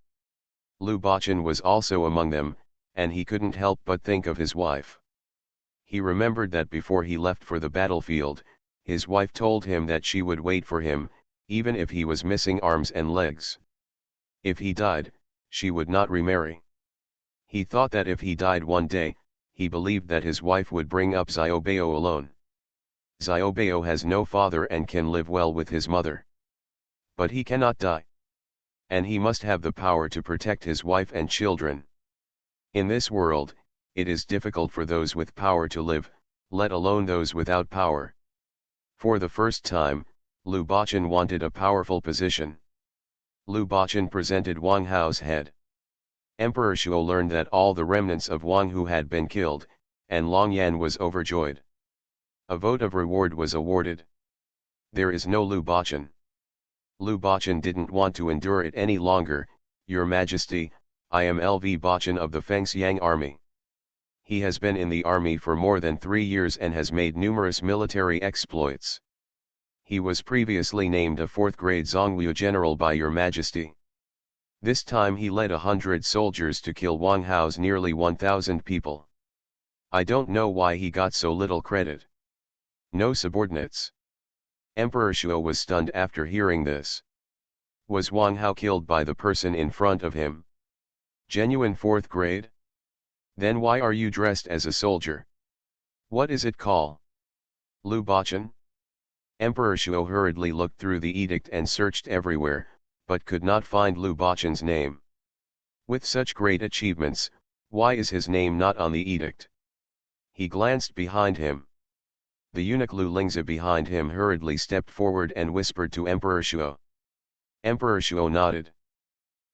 Lu Bachan was also among them, and he couldn't help but think of his wife. He remembered that before he left for the battlefield, his wife told him that she would wait for him, even if he was missing arms and legs. If he died, she would not remarry. He thought that if he died one day, he believed that his wife would bring up Xiaobao alone. Xiaobao has no father and can live well with his mother. But he cannot die. And he must have the power to protect his wife and children. In this world, it is difficult for those with power to live, let alone those without power. For the first time, Lu Bachan wanted a powerful position. Lu Bachan presented Wang Hao's head. Emperor Shuo learned that all the remnants of Wang Hu had been killed, and Long Yan was overjoyed. A vote of reward was awarded. There is no Lu Bachan. Lu Bachan didn't want to endure it any longer. "Your Majesty, I am LV Bachan of the Fengxiang army." He has been in the army for more than 3 years and has made numerous military exploits. He was previously named a 4th-grade Zongwu general by Your Majesty. This time he led 100 soldiers to kill Wang Hao's nearly 1,000 people. I don't know why he got so little credit. No subordinates. Emperor Shuo was stunned after hearing this. Was Wang Hao killed by the person in front of him? Genuine 4th grade? Then why are you dressed as a soldier? What is it called? Lu Bachan? Emperor Shuo hurriedly looked through the edict and searched everywhere, but could not find Lu Bachan's name. With such great achievements, why is his name not on the edict? He glanced behind him. The eunuch Lu Lingzi behind him hurriedly stepped forward and whispered to Emperor Shuo. Emperor Shuo nodded.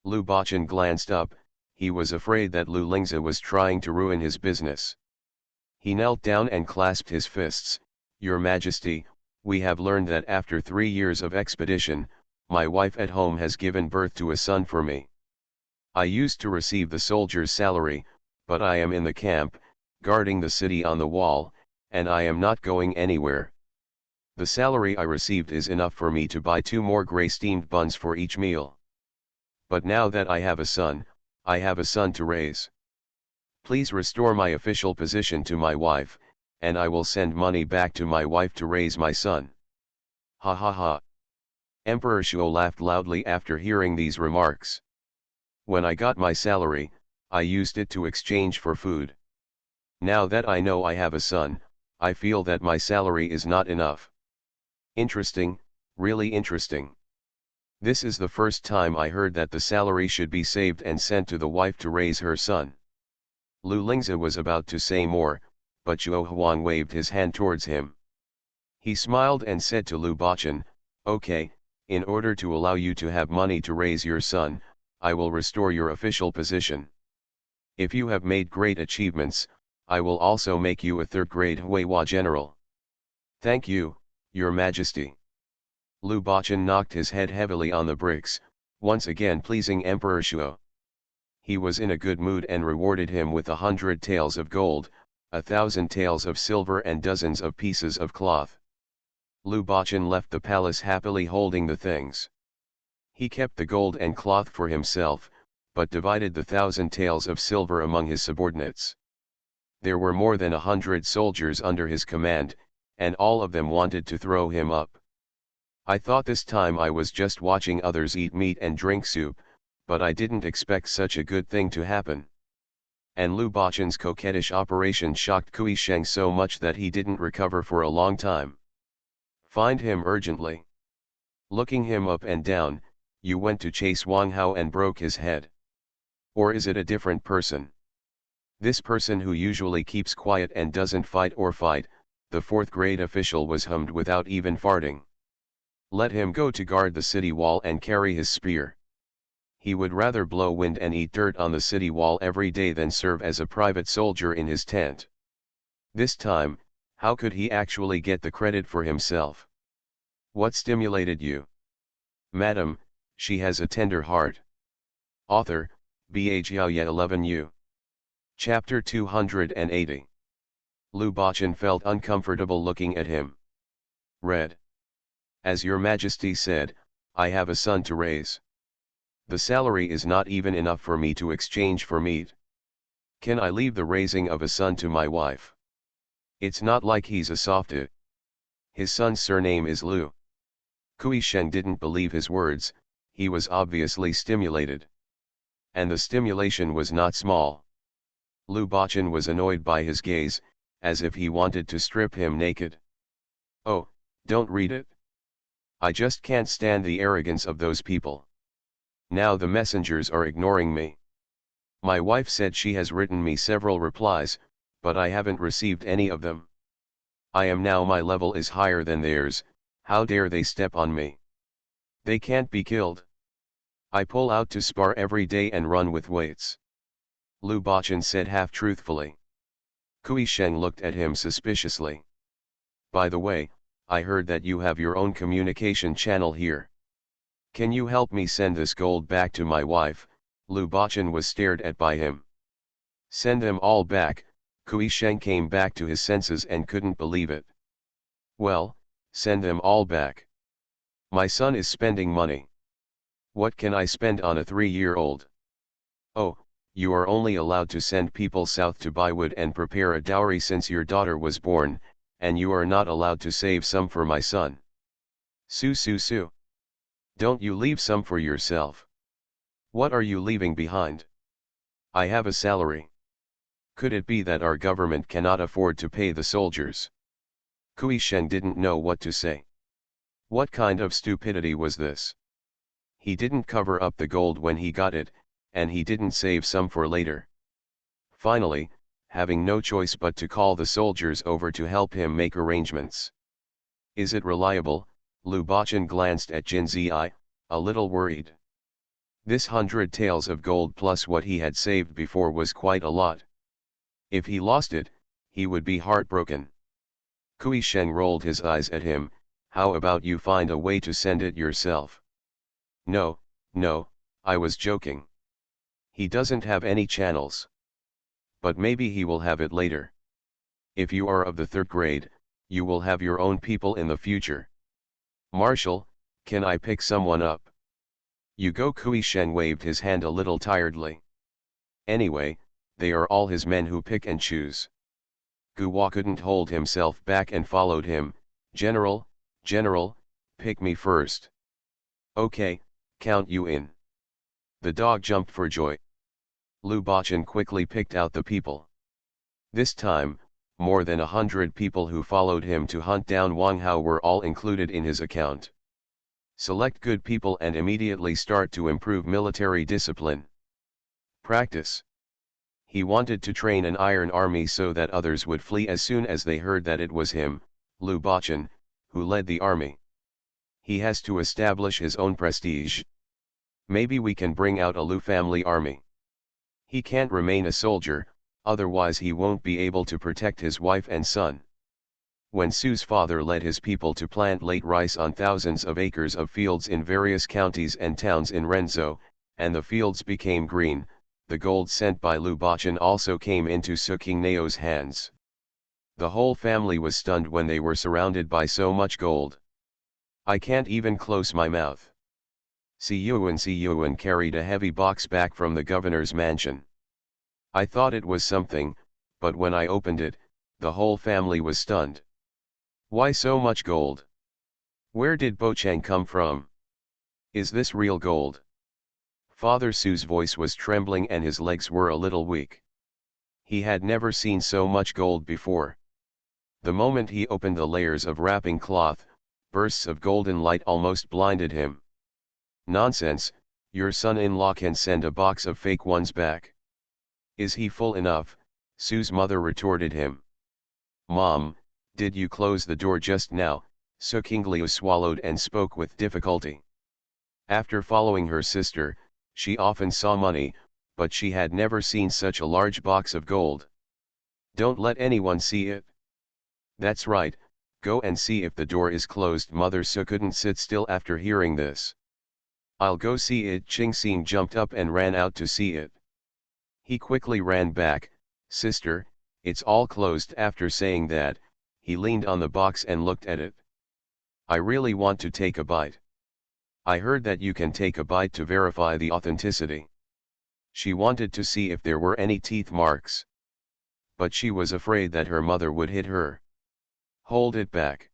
Lu Bachan glanced up. He was afraid that Lu Lingzi was trying to ruin his business. He knelt down and clasped his fists. Your Majesty, we have learned that after 3 years of expedition, my wife at home has given birth to a son for me. I used to receive the soldier's salary, but I am in the camp, guarding the city on the wall, and I am not going anywhere. The salary I received is enough for me to buy 2 more grey steamed buns for each meal. But now that I have a son to raise. Please restore my official position to my wife, and I will send money back to my wife to raise my son. Ha ha ha. Emperor Shuo laughed loudly after hearing these remarks. When I got my salary, I used it to exchange for food. Now that I know I have a son, I feel that my salary is not enough. Interesting, really interesting. This is the first time I heard that the salary should be saved and sent to the wife to raise her son. Lu Lingzi was about to say more, but Zhuo Huang waved his hand towards him. He smiled and said to Lu Bachan, okay, in order to allow you to have money to raise your son, I will restore your official position. If you have made great achievements, I will also make you a 3rd-grade Huihua general. Thank you, Your Majesty. Lu Bachan knocked his head heavily on the bricks, once again pleasing Emperor Shuo. He was in a good mood and rewarded him with 100 taels of gold, 1,000 taels of silver and dozens of pieces of cloth. Lu Bachan left the palace happily holding the things. He kept the gold and cloth for himself, but divided the 1,000 taels of silver among his subordinates. There were more than 100 soldiers under his command, and all of them wanted to throw him up. I thought this time I was just watching others eat meat and drink soup, but I didn't expect such a good thing to happen. And Lu Bachan's coquettish operation shocked Kui Sheng so much that he didn't recover for a long time. Find him urgently. Looking him up and down, you went to chase Wang Hao and broke his head. Or is it a different person? This person who usually keeps quiet and doesn't fight, the 4th-grade official was hummed without even farting. Let him go to guard the city wall and carry his spear. He would rather blow wind and eat dirt on the city wall every day than serve as a private soldier in his tent. This time, how could he actually get the credit for himself? What stimulated you? Madam, she has a tender heart. Author, Bajia 11U. Chapter 280. Lu Bachan felt uncomfortable looking at him. Read. As Your Majesty said, I have a son to raise. The salary is not even enough for me to exchange for meat. Can I leave the raising of a son to my wife? It's not like he's a softie. His son's surname is Lu. Kui Sheng didn't believe his words, he was obviously stimulated. And the stimulation was not small. Lu Bachan was annoyed by his gaze, as if he wanted to strip him naked. Oh, don't read it. I just can't stand the arrogance of those people. Now the messengers are ignoring me. My wife said she has written me several replies, but I haven't received any of them. My level is higher than theirs, how dare they step on me? They can't be killed. I pull out to spar every day and run with weights. Lu Bachan said half-truthfully. Kui Sheng looked at him suspiciously. By the way, I heard that you have your own communication channel here. Can you help me send this gold back to my wife? Lu Bachan was stared at by him. Send them all back. Kui Sheng came back to his senses and couldn't believe it. Well, send them all back. My son is spending money. What can I spend on a 3-year-old? Oh, you are only allowed to send people south to buy wood and prepare a dowry since your daughter was born, and you are not allowed to save some for my son. Su. Don't you leave some for yourself. What are you leaving behind? I have a salary. Could it be that our government cannot afford to pay the soldiers? Kui Shen didn't know what to say. What kind of stupidity was this? He didn't cover up the gold when he got it, and he didn't save some for later. Finally, having no choice but to call the soldiers over to help him make arrangements. Is it reliable? Lu Bachan glanced at Jin Zi, a little worried. This 100 taels of gold plus what he had saved before was quite a lot. If he lost it, he would be heartbroken. Kui Shen rolled his eyes at him. How about you find a way to send it yourself? No, no, I was joking. He doesn't have any channels. But maybe he will have it later. If you are of the 3rd grade, you will have your own people in the future. Marshal, can I pick someone up? You go. Kui Shen waved his hand a little tiredly. Anyway, they are all his men who pick and choose. Gu Hua couldn't hold himself back and followed him. General, General, pick me first. Okay, count you in. The dog jumped for joy. Lu Bachan quickly picked out the people. This time, more than 100 people who followed him to hunt down Wang Hao were all included in his account. Select good people and immediately start to improve military discipline. Practice. He wanted to train an iron army so that others would flee as soon as they heard that it was him, Lu Bachan, who led the army. He has to establish his own prestige. Maybe we can bring out a Lu family army. He can't remain a soldier, otherwise he won't be able to protect his wife and son. When Su's father led his people to plant late rice on thousands of acres of fields in various counties and towns in Renzhou, and the fields became green, the gold sent by Lu Bachan also came into Su Qingnao's hands. The whole family was stunned when they were surrounded by so much gold. I can't even close my mouth. Si Yuan carried a heavy box back from the governor's mansion. I thought it was something, but when I opened it, the whole family was stunned. Why so much gold? Where did Bochang come from? Is this real gold? Father Su's voice was trembling and his legs were a little weak. He had never seen so much gold before. The moment he opened the layers of wrapping cloth, bursts of golden light almost blinded him. Nonsense, your son-in-law can send a box of fake ones back. Is he full enough? Su's mother retorted him. Mom, did you close the door just now? Su Qingliu swallowed and spoke with difficulty. After following her sister, she often saw money, but she had never seen such a large box of gold. Don't let anyone see it. That's right, go and see if the door is closed. Mother Su couldn't sit still after hearing this. I'll go see it. Ching Xing jumped up and ran out to see it. He quickly ran back. Sister, it's all closed. After saying that, he leaned on the box and looked at it. I really want to take a bite. I heard that you can take a bite to verify the authenticity. She wanted to see if there were any teeth marks. But she was afraid that her mother would hit her. Hold it back.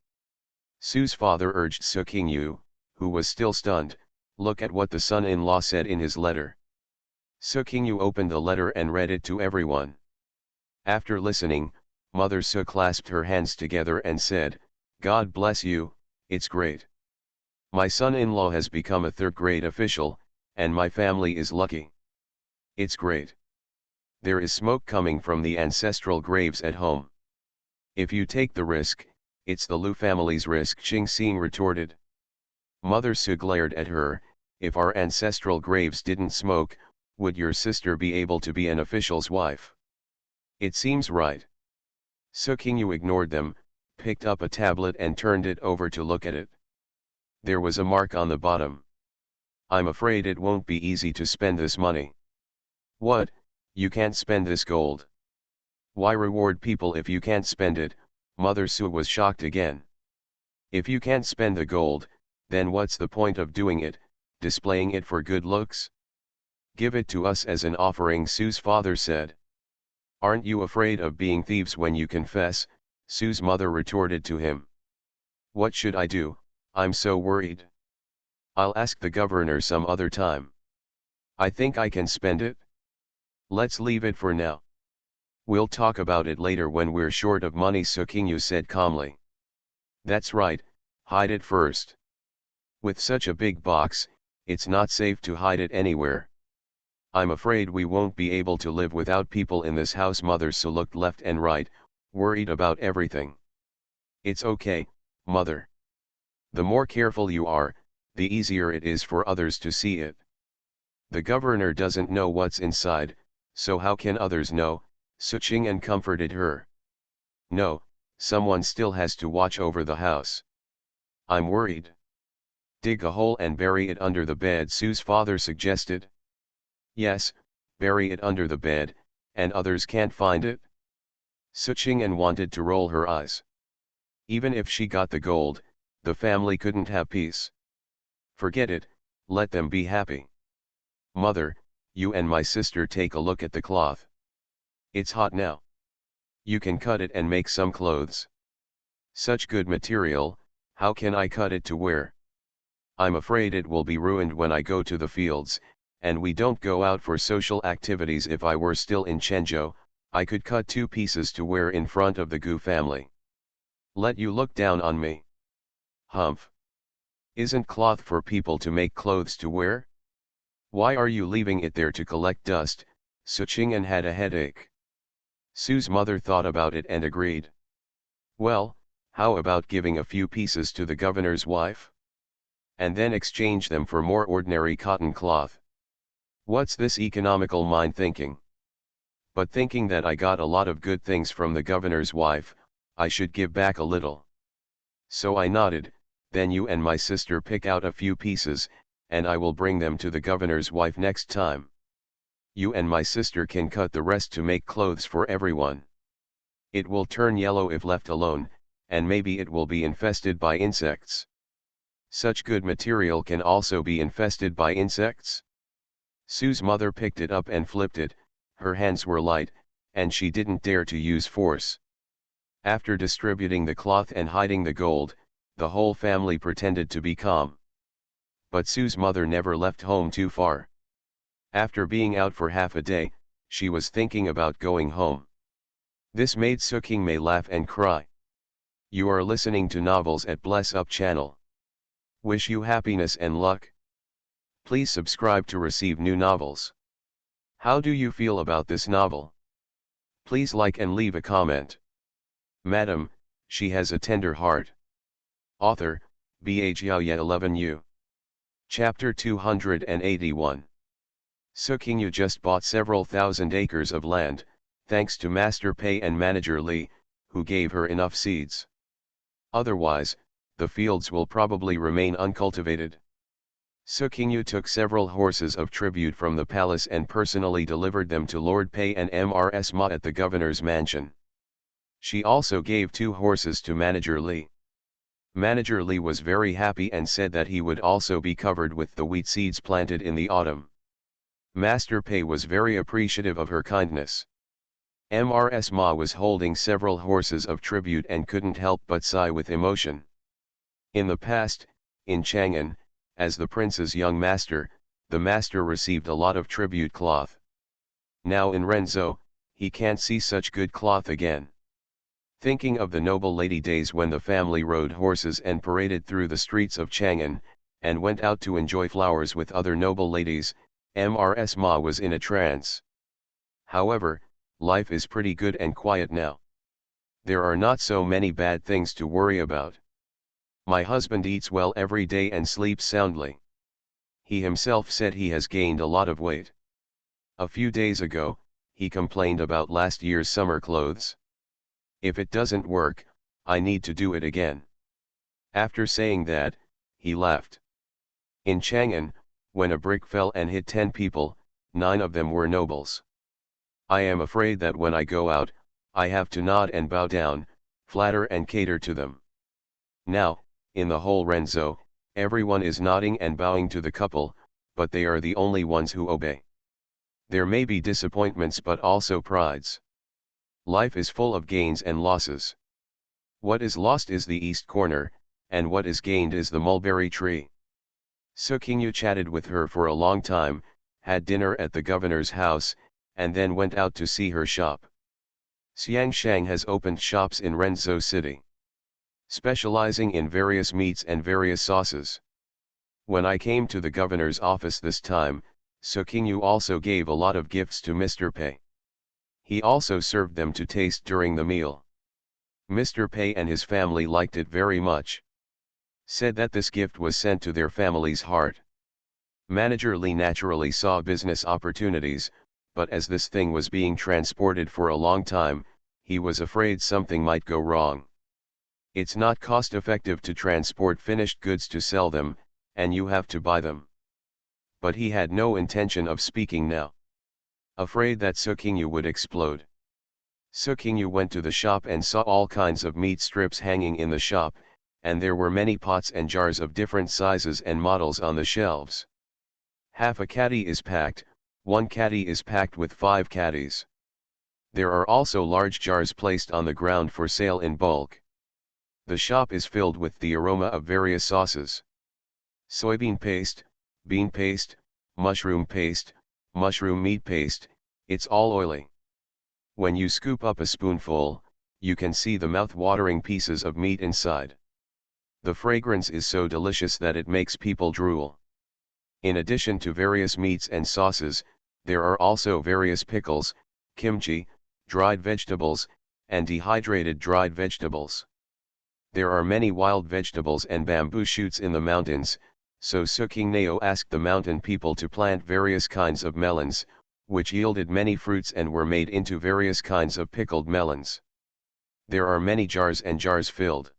Su's father urged Su Qingyu, who was still stunned. Look at what the son-in-law said in his letter. Su Qingyu opened the letter and read it to everyone. After listening, Mother Su clasped her hands together and said, God bless you, it's great. My son-in-law has become a 3rd-grade official, and my family is lucky. It's great. There is smoke coming from the ancestral graves at home. If you take the risk, it's the Lu family's risk, Ching Xing retorted. Mother Su glared at her. If our ancestral graves didn't smoke, would your sister be able to be an official's wife? It seems right. Su Qingyu ignored them, picked up a tablet and turned it over to look at it. There was a mark on the bottom. I'm afraid it won't be easy to spend this money. What, you can't spend this gold? Why reward people if you can't spend it? Mother Su was shocked again. If you can't spend the gold, then what's the point of doing it, displaying it for good looks? Give it to us as an offering, Su's father said. Aren't you afraid of being thieves when you confess? Su's mother retorted to him. What should I do? I'm so worried. I'll ask the governor some other time. I think I can spend it. Let's leave it for now. We'll talk about it later when we're short of money, Sukingyu said calmly. That's right, hide it first. With such a big box, it's not safe to hide it anywhere. I'm afraid we won't be able to live without people in this house. Mother Su looked left and right, worried about everything. It's okay, Mother. The more careful you are, the easier it is for others to see it. The governor doesn't know what's inside, so how can others know? Suqing comforted her. No, someone still has to watch over the house. I'm worried. Dig a hole and bury it under the bed, Sue's father suggested. Yes, bury it under the bed, and others can't find it. Suqing wanted to roll her eyes. Even if she got the gold, the family couldn't have peace. Forget it, let them be happy. Mother, you and my sister take a look at the cloth. It's hot now. You can cut it and make some clothes. Such good material, how can I cut it to wear? I'm afraid it will be ruined when I go to the fields, and we don't go out for social activities. If I were still in Chenzhou, I could cut 2 pieces to wear in front of the Gu family. Let you look down on me. Humph. Isn't cloth for people to make clothes to wear? Why are you leaving it there to collect dust? Suqing had a headache. Sue's mother thought about it and agreed. Well, how about giving a few pieces to the governor's wife? And then exchange them for more ordinary cotton cloth. What's this economical mind thinking? But thinking that I got a lot of good things from the governor's wife, I should give back a little. So I nodded. Then you and my sister pick out a few pieces, and I will bring them to the governor's wife next time. You and my sister can cut the rest to make clothes for everyone. It will turn yellow if left alone, and maybe it will be infested by insects. Such good material can also be infested by insects? Sue's mother picked it up and flipped it. Her hands were light, and she didn't dare to use force. After distributing the cloth and hiding the gold, the whole family pretended to be calm. But Sue's mother never left home too far. After being out for half a day, she was thinking about going home. This made Sukingmei laugh and cry. You are listening to Novels at Bless Up channel. Wish you happiness and luck. Please subscribe to receive new novels. How do you feel about this novel? Please like and leave a comment. Madam, she has a tender heart. Author, Bha Xiaoye 11U. Chapter 281. Sukingyu just bought several thousand acres of land, thanks to Master Pei and Manager Li, who gave her enough seeds. Otherwise, the fields will probably remain uncultivated. Sukingyu took several horses of tribute from the palace and personally delivered them to Lord Pei and Mrs. Ma at the governor's mansion. She also gave 2 horses to Manager Li. Manager Li was very happy and said that he would also be covered with the wheat seeds planted in the autumn. Master Pei was very appreciative of her kindness. Mrs. Ma was holding several horses of tribute and couldn't help but sigh with emotion. In the past, in Chang'an, as the prince's young master, the master received a lot of tribute cloth. Now in Renzhou, he can't see such good cloth again. Thinking of the noble lady days when the family rode horses and paraded through the streets of Chang'an, and went out to enjoy flowers with other noble ladies, Mrs. Ma was in a trance. However, life is pretty good and quiet now. There are not so many bad things to worry about. My husband eats well every day and sleeps soundly. He himself said he has gained a lot of weight. A few days ago, he complained about last year's summer clothes. If it doesn't work, I need to do it again. After saying that, he laughed. In Chang'an, when a brick fell and hit 10 people, 9 of them were nobles. I am afraid that when I go out, I have to nod and bow down, flatter and cater to them. Now, in the whole Renzhou, everyone is nodding and bowing to the couple, but they are the only ones who obey. There may be disappointments but also prides. Life is full of gains and losses. What is lost is the east corner, and what is gained is the mulberry tree. Sukingyu chatted with her for a long time, had dinner at the governor's house, and then went out to see her shop. Xiangshang has opened shops in Renzhou City, specializing in various meats and various sauces. When I came to the governor's office this time, Su Qingyu also gave a lot of gifts to Mr. Pei. He also served them to taste during the meal. Mr. Pei and his family liked it very much. Said that this gift was sent to their family's heart. Manager Li naturally saw business opportunities, but as this thing was being transported for a long time, he was afraid something might go wrong. It's not cost-effective to transport finished goods to sell them, and you have to buy them. But he had no intention of speaking now. Afraid that Su Qingyu would explode. Su Qingyu went to the shop and saw all kinds of meat strips hanging in the shop, and there were many pots and jars of different sizes and models on the shelves. Half a caddy is packed, one caddy is packed with 5 caddies. There are also large jars placed on the ground for sale in bulk. The shop is filled with the aroma of various sauces. Soybean paste, bean paste, mushroom meat paste, it's all oily. When you scoop up a spoonful, you can see the mouth-watering pieces of meat inside. The fragrance is so delicious that it makes people drool. In addition to various meats and sauces, there are also various pickles, kimchi, dried vegetables, and dehydrated dried vegetables. There are many wild vegetables and bamboo shoots in the mountains, so Su Qingyu asked the mountain people to plant various kinds of melons, which yielded many fruits and were made into various kinds of pickled melons. There are many jars and jars filled.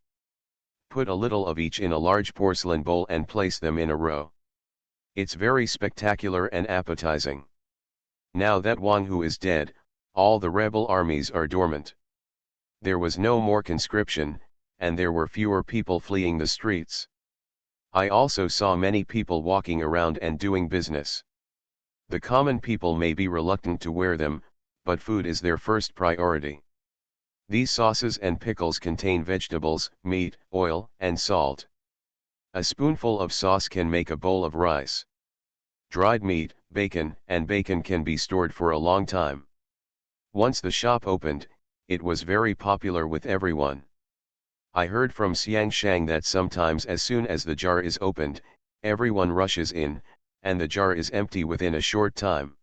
Put a little of each in a large porcelain bowl and place them in a row. It's very spectacular and appetizing. Now that Wang Hu is dead, all the rebel armies are dormant. There was no more conscription, and there were fewer people fleeing the streets. I also saw many people walking around and doing business. The common people may be reluctant to wear them, but food is their first priority. These sauces and pickles contain vegetables, meat, oil, and salt. A spoonful of sauce can make a bowl of rice. Dried meat, bacon can be stored for a long time. Once the shop opened, it was very popular with everyone. I heard from Xiangshang that sometimes as soon as the jar is opened, everyone rushes in, and the jar is empty within a short time.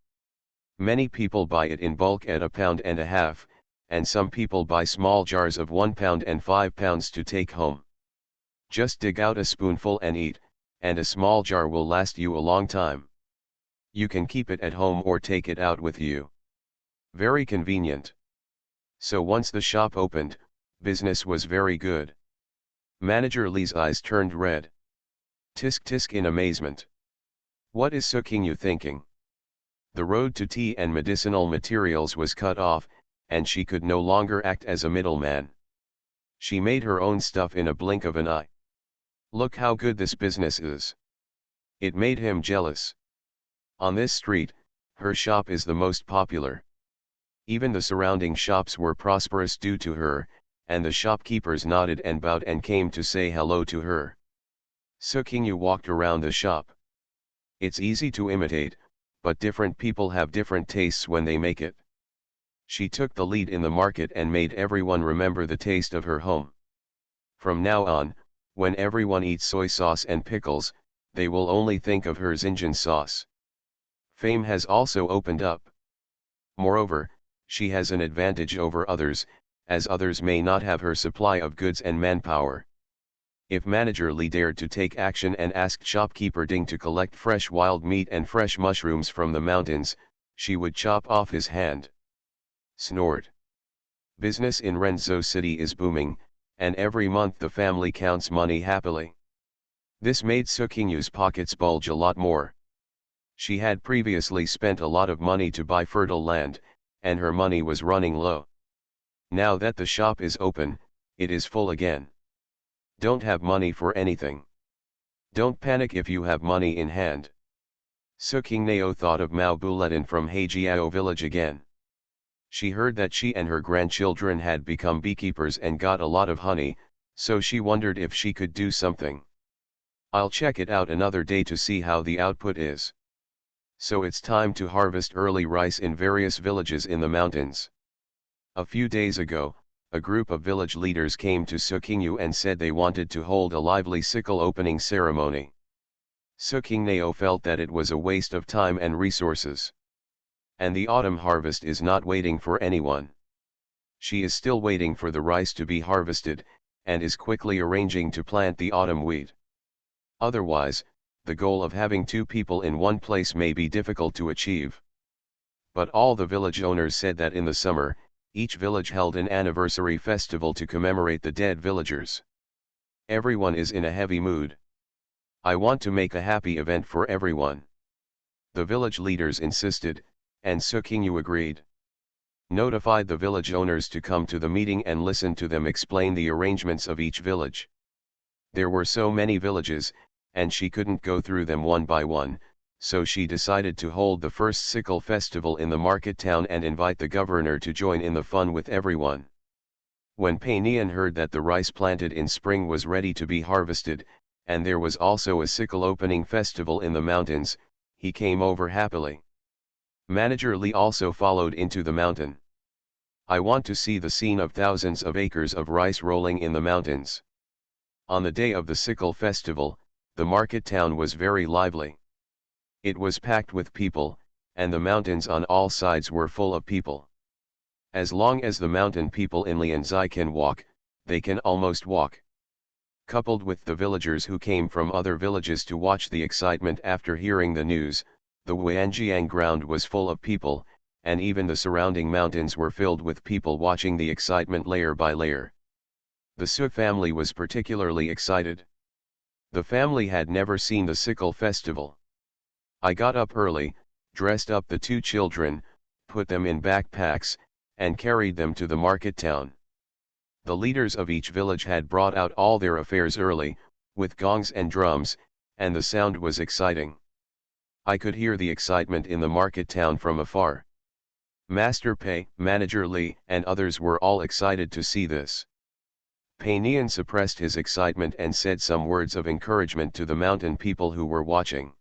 Many people buy it in bulk at £1.50, and some people buy small jars of £1 and £5 to take home. Just dig out a spoonful and eat, and a small jar will last you a long time. You can keep it at home or take it out with you. Very convenient. So once the shop opened, business was very good. Manager Li's eyes turned red. Tisk tisk in amazement. What is Su Qingyu thinking? The road to tea and medicinal materials was cut off, and she could no longer act as a middleman. She made her own stuff in a blink of an eye. Look how good this business is. It made him jealous. On this street, her shop is the most popular. Even the surrounding shops were prosperous due to her, and the shopkeepers nodded and bowed and came to say hello to her. Su Qingyu walked around the shop. It's easy to imitate, but different people have different tastes when they make it. She took the lead in the market and made everyone remember the taste of her home. From now on, when everyone eats soy sauce and pickles, they will only think of her Xinjiang sauce. Fame has also opened up. Moreover, she has an advantage over others, as others may not have her supply of goods and manpower. If Manager Li dared to take action and asked shopkeeper Ding to collect fresh wild meat and fresh mushrooms from the mountains, she would chop off his hand. Snort. Business in Renzhou City is booming, and every month the family counts money happily. This made Su Qingyu's pockets bulge a lot more. She had previously spent a lot of money to buy fertile land, and her money was running low. Now that the shop is open, it is full again. Don't have money for anything. Don't panic if you have money in hand. Su Qingyu thought of Mao Buletin from Heijiao village again. She heard that she and her grandchildren had become beekeepers and got a lot of honey, so she wondered if she could do something. I'll check it out another day to see how the output is. So it's time to harvest early rice in various villages in the mountains. A few days ago, a group of village leaders came to Sukingyu and said they wanted to hold a lively sickle opening ceremony. Sukingneo felt that it was a waste of time and resources. And the autumn harvest is not waiting for anyone. She is still waiting for the rice to be harvested, and is quickly arranging to plant the autumn wheat. Otherwise, the goal of having 2 people in one place may be difficult to achieve. But all the village owners said that in the summer, each village held an anniversary festival to commemorate the dead villagers. Everyone is in a heavy mood. I want to make a happy event for everyone. The village leaders insisted, and Sukingyu agreed. Notified the village owners to come to the meeting and listen to them explain the arrangements of each village. There were so many villages, and she couldn't go through them one by one, so she decided to hold the first sickle festival in the market town and invite the governor to join in the fun with everyone. When Painian heard that the rice planted in spring was ready to be harvested, and there was also a sickle opening festival in the mountains, he came over happily. Manager Li also followed into the mountain. I want to see the scene of thousands of acres of rice rolling in the mountains. On the day of the sickle festival, the market town was very lively. It was packed with people, and the mountains on all sides were full of people. As long as the mountain people in Lianzai can walk, they can almost walk. Coupled with the villagers who came from other villages to watch the excitement after hearing the news, the Wanjiang ground was full of people, and even the surrounding mountains were filled with people watching the excitement layer by layer. The Su family was particularly excited. The family had never seen the sickle festival. I got up early, dressed up the 2 children, put them in backpacks, and carried them to the market town. The leaders of each village had brought out all their affairs early, with gongs and drums, and the sound was exciting. I could hear the excitement in the market town from afar. Master Pei, Manager Li, and others were all excited to see this. Pei Nian suppressed his excitement and said some words of encouragement to the mountain people who were watching.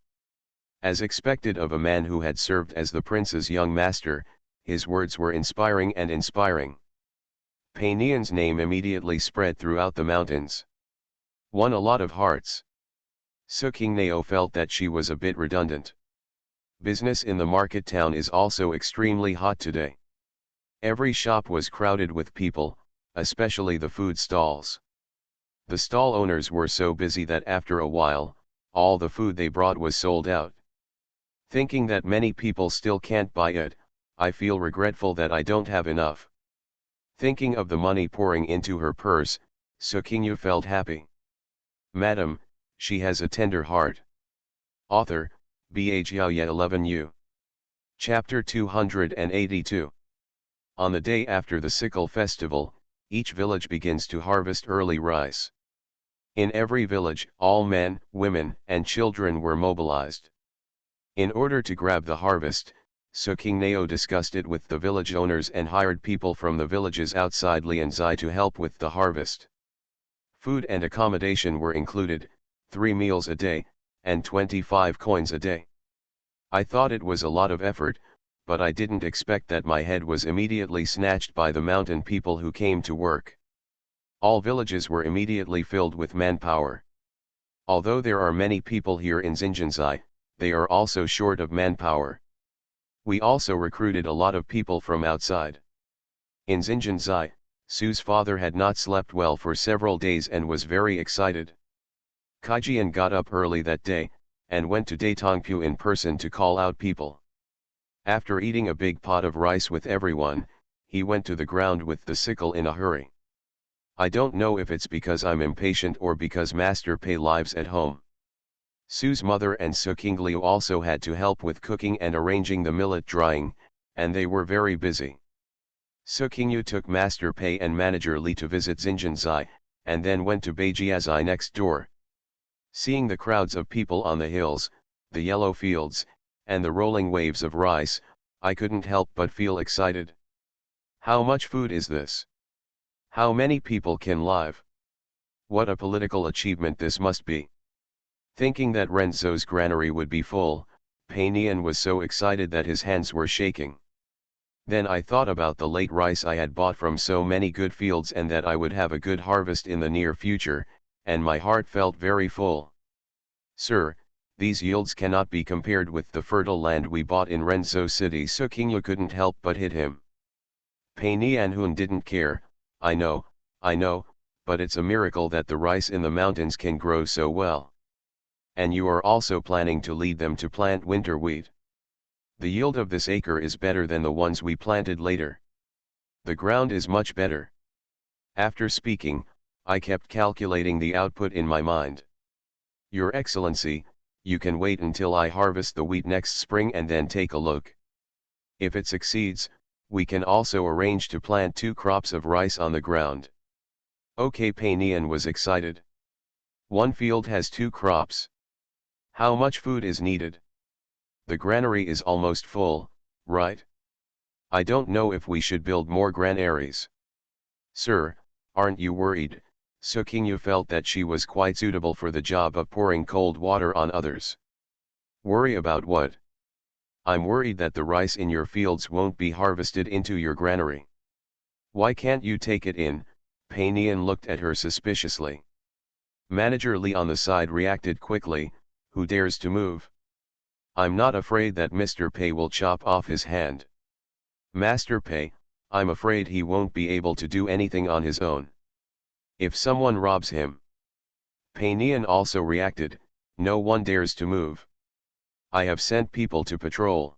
As expected of a man who had served as the prince's young master, his words were inspiring and inspiring. Pei Nian's name immediately spread throughout the mountains. Won a lot of hearts. Sukingneo felt that she was a bit redundant. Business in the market town is also extremely hot today. Every shop was crowded with people, especially the food stalls. The stall owners were so busy that after a while, all the food they brought was sold out. Thinking that many people still can't buy it, I feel regretful that I don't have enough. Thinking of the money pouring into her purse, Sukingyu felt happy. Madam, she has a tender heart. Author, Bhjiaoye 11U. Chapter 282. On the day after the sickle festival, each village begins to harvest early rice. In every village, all men, women, and children were mobilized. In order to grab the harvest, Sukingneo discussed it with the village owners and hired people from the villages outside Lianzai to help with the harvest. Food and accommodation were included, 3 meals a day, and 25 coins a day. I thought it was a lot of effort, but I didn't expect that my head was immediately snatched by the mountain people who came to work. All villages were immediately filled with manpower. Although there are many people here in Xinjianzai, they are also short of manpower. We also recruited a lot of people from outside. In Xinjianzai, Su's father had not slept well for several days and was very excited. Kaijian got up early that day, and went to Datongpu in person to call out people. After eating a big pot of rice with everyone, he went to the ground with the sickle in a hurry. I don't know if it's because I'm impatient or because Master Pei lives at home. Su's mother and Sukingyu also had to help with cooking and arranging the millet drying, and they were very busy. Sukingyu took Master Pei and Manager Li to visit Xinjianzai, and then went to Beijiazai next door. Seeing the crowds of people on the hills, the yellow fields, and the rolling waves of rice, I couldn't help but feel excited. How much food is this? How many people can live? What a political achievement this must be. Thinking that Renzo's granary would be full, Pei Nian was so excited that his hands were shaking. Then I thought about the late rice I had bought from so many good fields and that I would have a good harvest in the near future, and my heart felt very full. Sir, these yields cannot be compared with the fertile land we bought in Renzo City. Sukingyu couldn't help but hit him. Pei Nianhun didn't care. I know, but it's a miracle that the rice in the mountains can grow so well. And you are also planning to lead them to plant winter wheat. The yield of this acre is better than the ones we planted later. The ground is much better. After speaking, I kept calculating the output in my mind. Your Excellency, you can wait until I harvest the wheat next spring and then take a look. If it succeeds, we can also arrange to plant 2 crops of rice on the ground. Okay, Pei Nian was excited. One field has 2 crops. How much food is needed? The granary is almost full, right? I don't know if we should build more granaries. Sir, aren't you worried? Sukingyu felt that she was quite suitable for the job of pouring cold water on others. Worry about what? I'm worried that the rice in your fields won't be harvested into your granary. Why can't you take it in? Pei Nian looked at her suspiciously. Manager Li on the side reacted quickly, who dares to move? I'm not afraid that Mr. Pei will chop off his hand. Master Pei, I'm afraid he won't be able to do anything on his own. If someone robs him. Pei Nian also reacted, no one dares to move. I have sent people to patrol.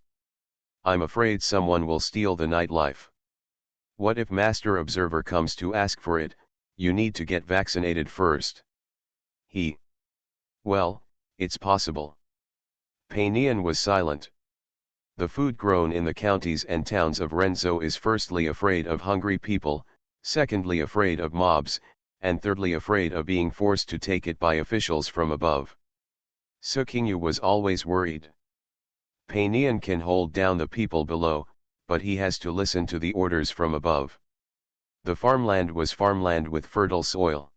I'm afraid someone will steal the nightlife. What if Master Observer comes to ask for it? You need to get vaccinated first. Well, it's possible. Pei Nian was silent. The food grown in the counties and towns of Renzo is firstly afraid of hungry people, secondly afraid of mobs, and thirdly afraid of being forced to take it by officials from above. Sukingyu was always worried. Pei Nian can hold down the people below, but he has to listen to the orders from above. The farmland was farmland with fertile soil.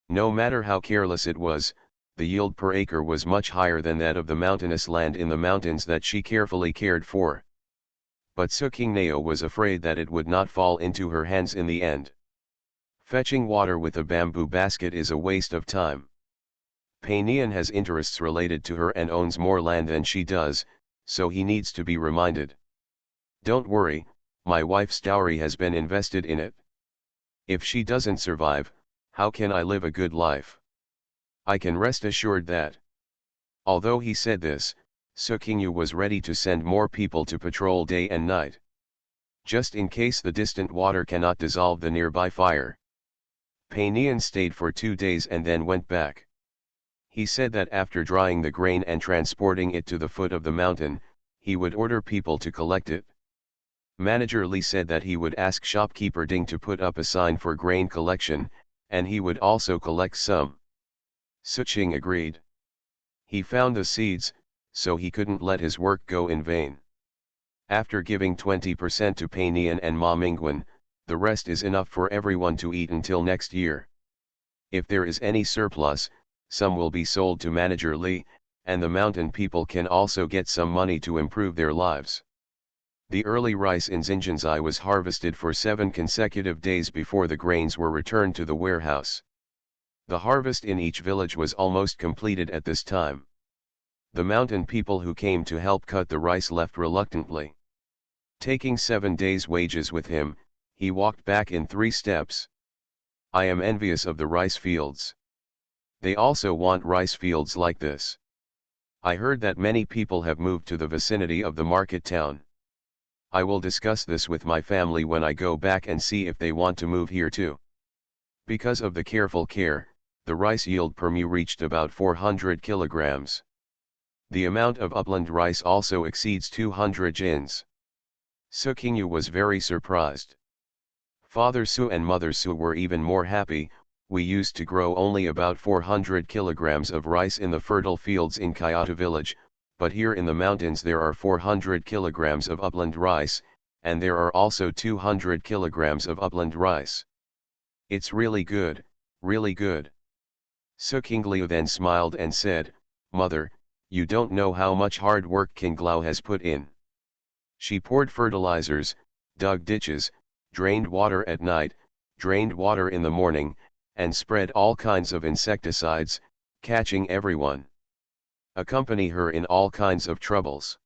No matter how careless it was, the yield per acre was much higher than that of the mountainous land in the mountains that she carefully cared for. But Sukingneo was afraid that it would not fall into her hands in the end. Fetching water with a bamboo basket is a waste of time. Pei Nian has interests related to her and owns more land than she does, so he needs to be reminded. Don't worry, my wife's dowry has been invested in it. If she doesn't survive, how can I live a good life? I can rest assured that. Although he said this, Sukingyu was ready to send more people to patrol day and night. Just in case the distant water cannot dissolve the nearby fire. Pei Nian stayed for 2 days and then went back. He said that after drying the grain and transporting it to the foot of the mountain, he would order people to collect it. Manager Li said that he would ask shopkeeper Ding to put up a sign for grain collection, and he would also collect some. Suqing agreed. He found the seeds, so he couldn't let his work go in vain. After giving 20% to Pei Nian and Ma Mingwen, the rest is enough for everyone to eat until next year. If there is any surplus, some will be sold to Manager Li, and the mountain people can also get some money to improve their lives. The early rice in Xinjianzai was harvested for 7 consecutive days before the grains were returned to the warehouse. The harvest in each village was almost completed at this time. The mountain people who came to help cut the rice left reluctantly. Taking 7 days' wages with him, he walked back in 3 steps. I am envious of the rice fields. They also want rice fields like this. I heard that many people have moved to the vicinity of the market town. I will discuss this with my family when I go back and see if they want to move here too. Because of the careful care, the rice yield per mu reached about 400 kilograms. The amount of upland rice also exceeds 200 jins. Sukingyu was very surprised. Father Su and Mother Su were even more happy. We used to grow only about 400 kilograms of rice in the fertile fields in Kyoto village, but here in the mountains there are 400 kilograms of upland rice, and there are also 200 kilograms of upland rice. It's really good, really good. Sukingyu then smiled and said, Mother, you don't know how much hard work King Glao has put in. She poured fertilizers, dug ditches, drained water at night, drained water in the morning, and spread all kinds of insecticides, catching everyone. Accompany her in all kinds of troubles.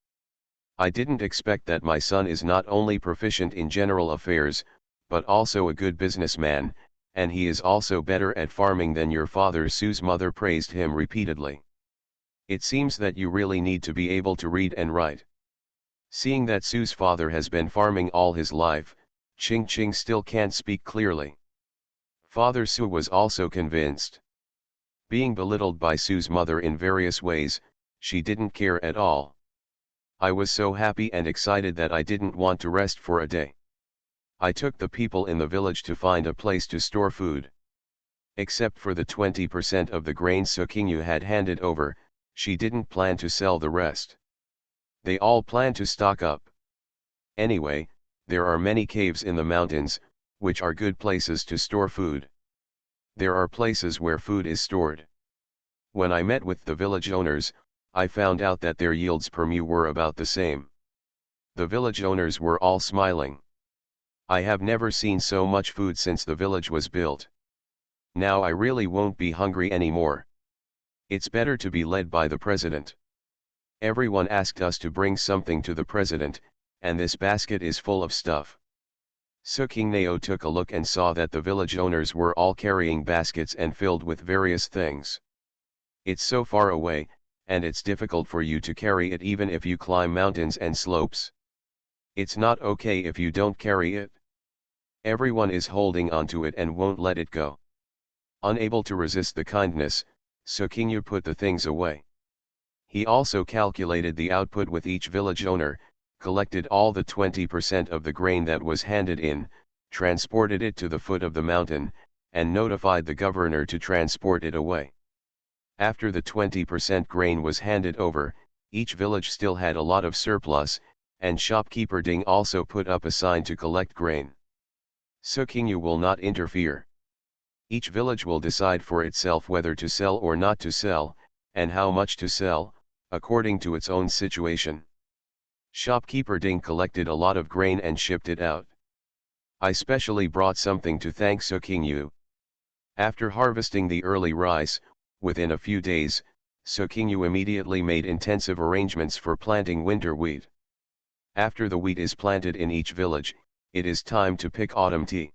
I didn't expect that my son is not only proficient in general affairs, but also a good businessman, and he is also better at farming than your father. Sue's mother praised him repeatedly. It seems that you really need to be able to read and write. Seeing that Sue's father has been farming all his life, Ching Ching still can't speak clearly. Father Sue was also convinced. Being belittled by Sue's mother in various ways, she didn't care at all. I was so happy and excited that I didn't want to rest for a day. I took the people in the village to find a place to store food. Except for the 20% of the grain Sukingyu had handed over, she didn't plan to sell the rest. They all planned to stock up. Anyway, there are many caves in the mountains, which are good places to store food. There are places where food is stored. When I met with the village owners, I found out that their yields per mu were about the same. The village owners were all smiling. I have never seen so much food since the village was built. Now I really won't be hungry anymore. It's better to be led by the president. Everyone asked us to bring something to the president, and this basket is full of stuff. Sukingneo took a look and saw that the village owners were all carrying baskets and filled with various things. It's so far away, and it's difficult for you to carry it even if you climb mountains and slopes. It's not okay if you don't carry it. Everyone is holding onto it and won't let it go. Unable to resist the kindness, Sukingyu put the things away. He also calculated the output with each village owner, collected all the 20% of the grain that was handed in, transported it to the foot of the mountain, and notified the governor to transport it away. After the 20% grain was handed over, each village still had a lot of surplus, and shopkeeper Ding also put up a sign to collect grain. Sukingyu will not interfere. Each village will decide for itself whether to sell or not to sell, and how much to sell, according to its own situation. Shopkeeper Ding collected a lot of grain and shipped it out. I specially brought something to thank Sukingyu. After harvesting the early rice, within a few days, Sukingyu immediately made intensive arrangements for planting winter wheat. After the wheat is planted in each village, it is time to pick autumn tea.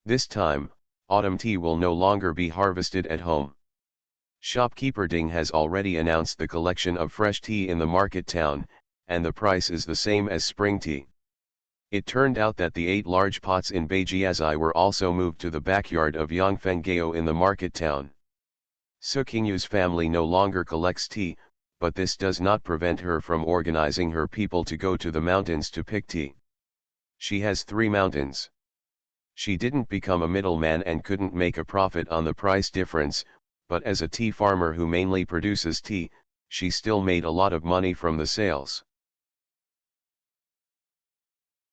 This time, autumn tea will no longer be harvested at home. Shopkeeper Ding has already announced the collection of fresh tea in the market town, and the price is the same as spring tea. It turned out that the 8 large pots in Beijiazai were also moved to the backyard of Yangfenggao in the market town. Sukingyu's family no longer collects tea, but this does not prevent her from organizing her people to go to the mountains to pick tea. She has 3 mountains. She didn't become a middleman and couldn't make a profit on the price difference, but as a tea farmer who mainly produces tea, she still made a lot of money from the sales.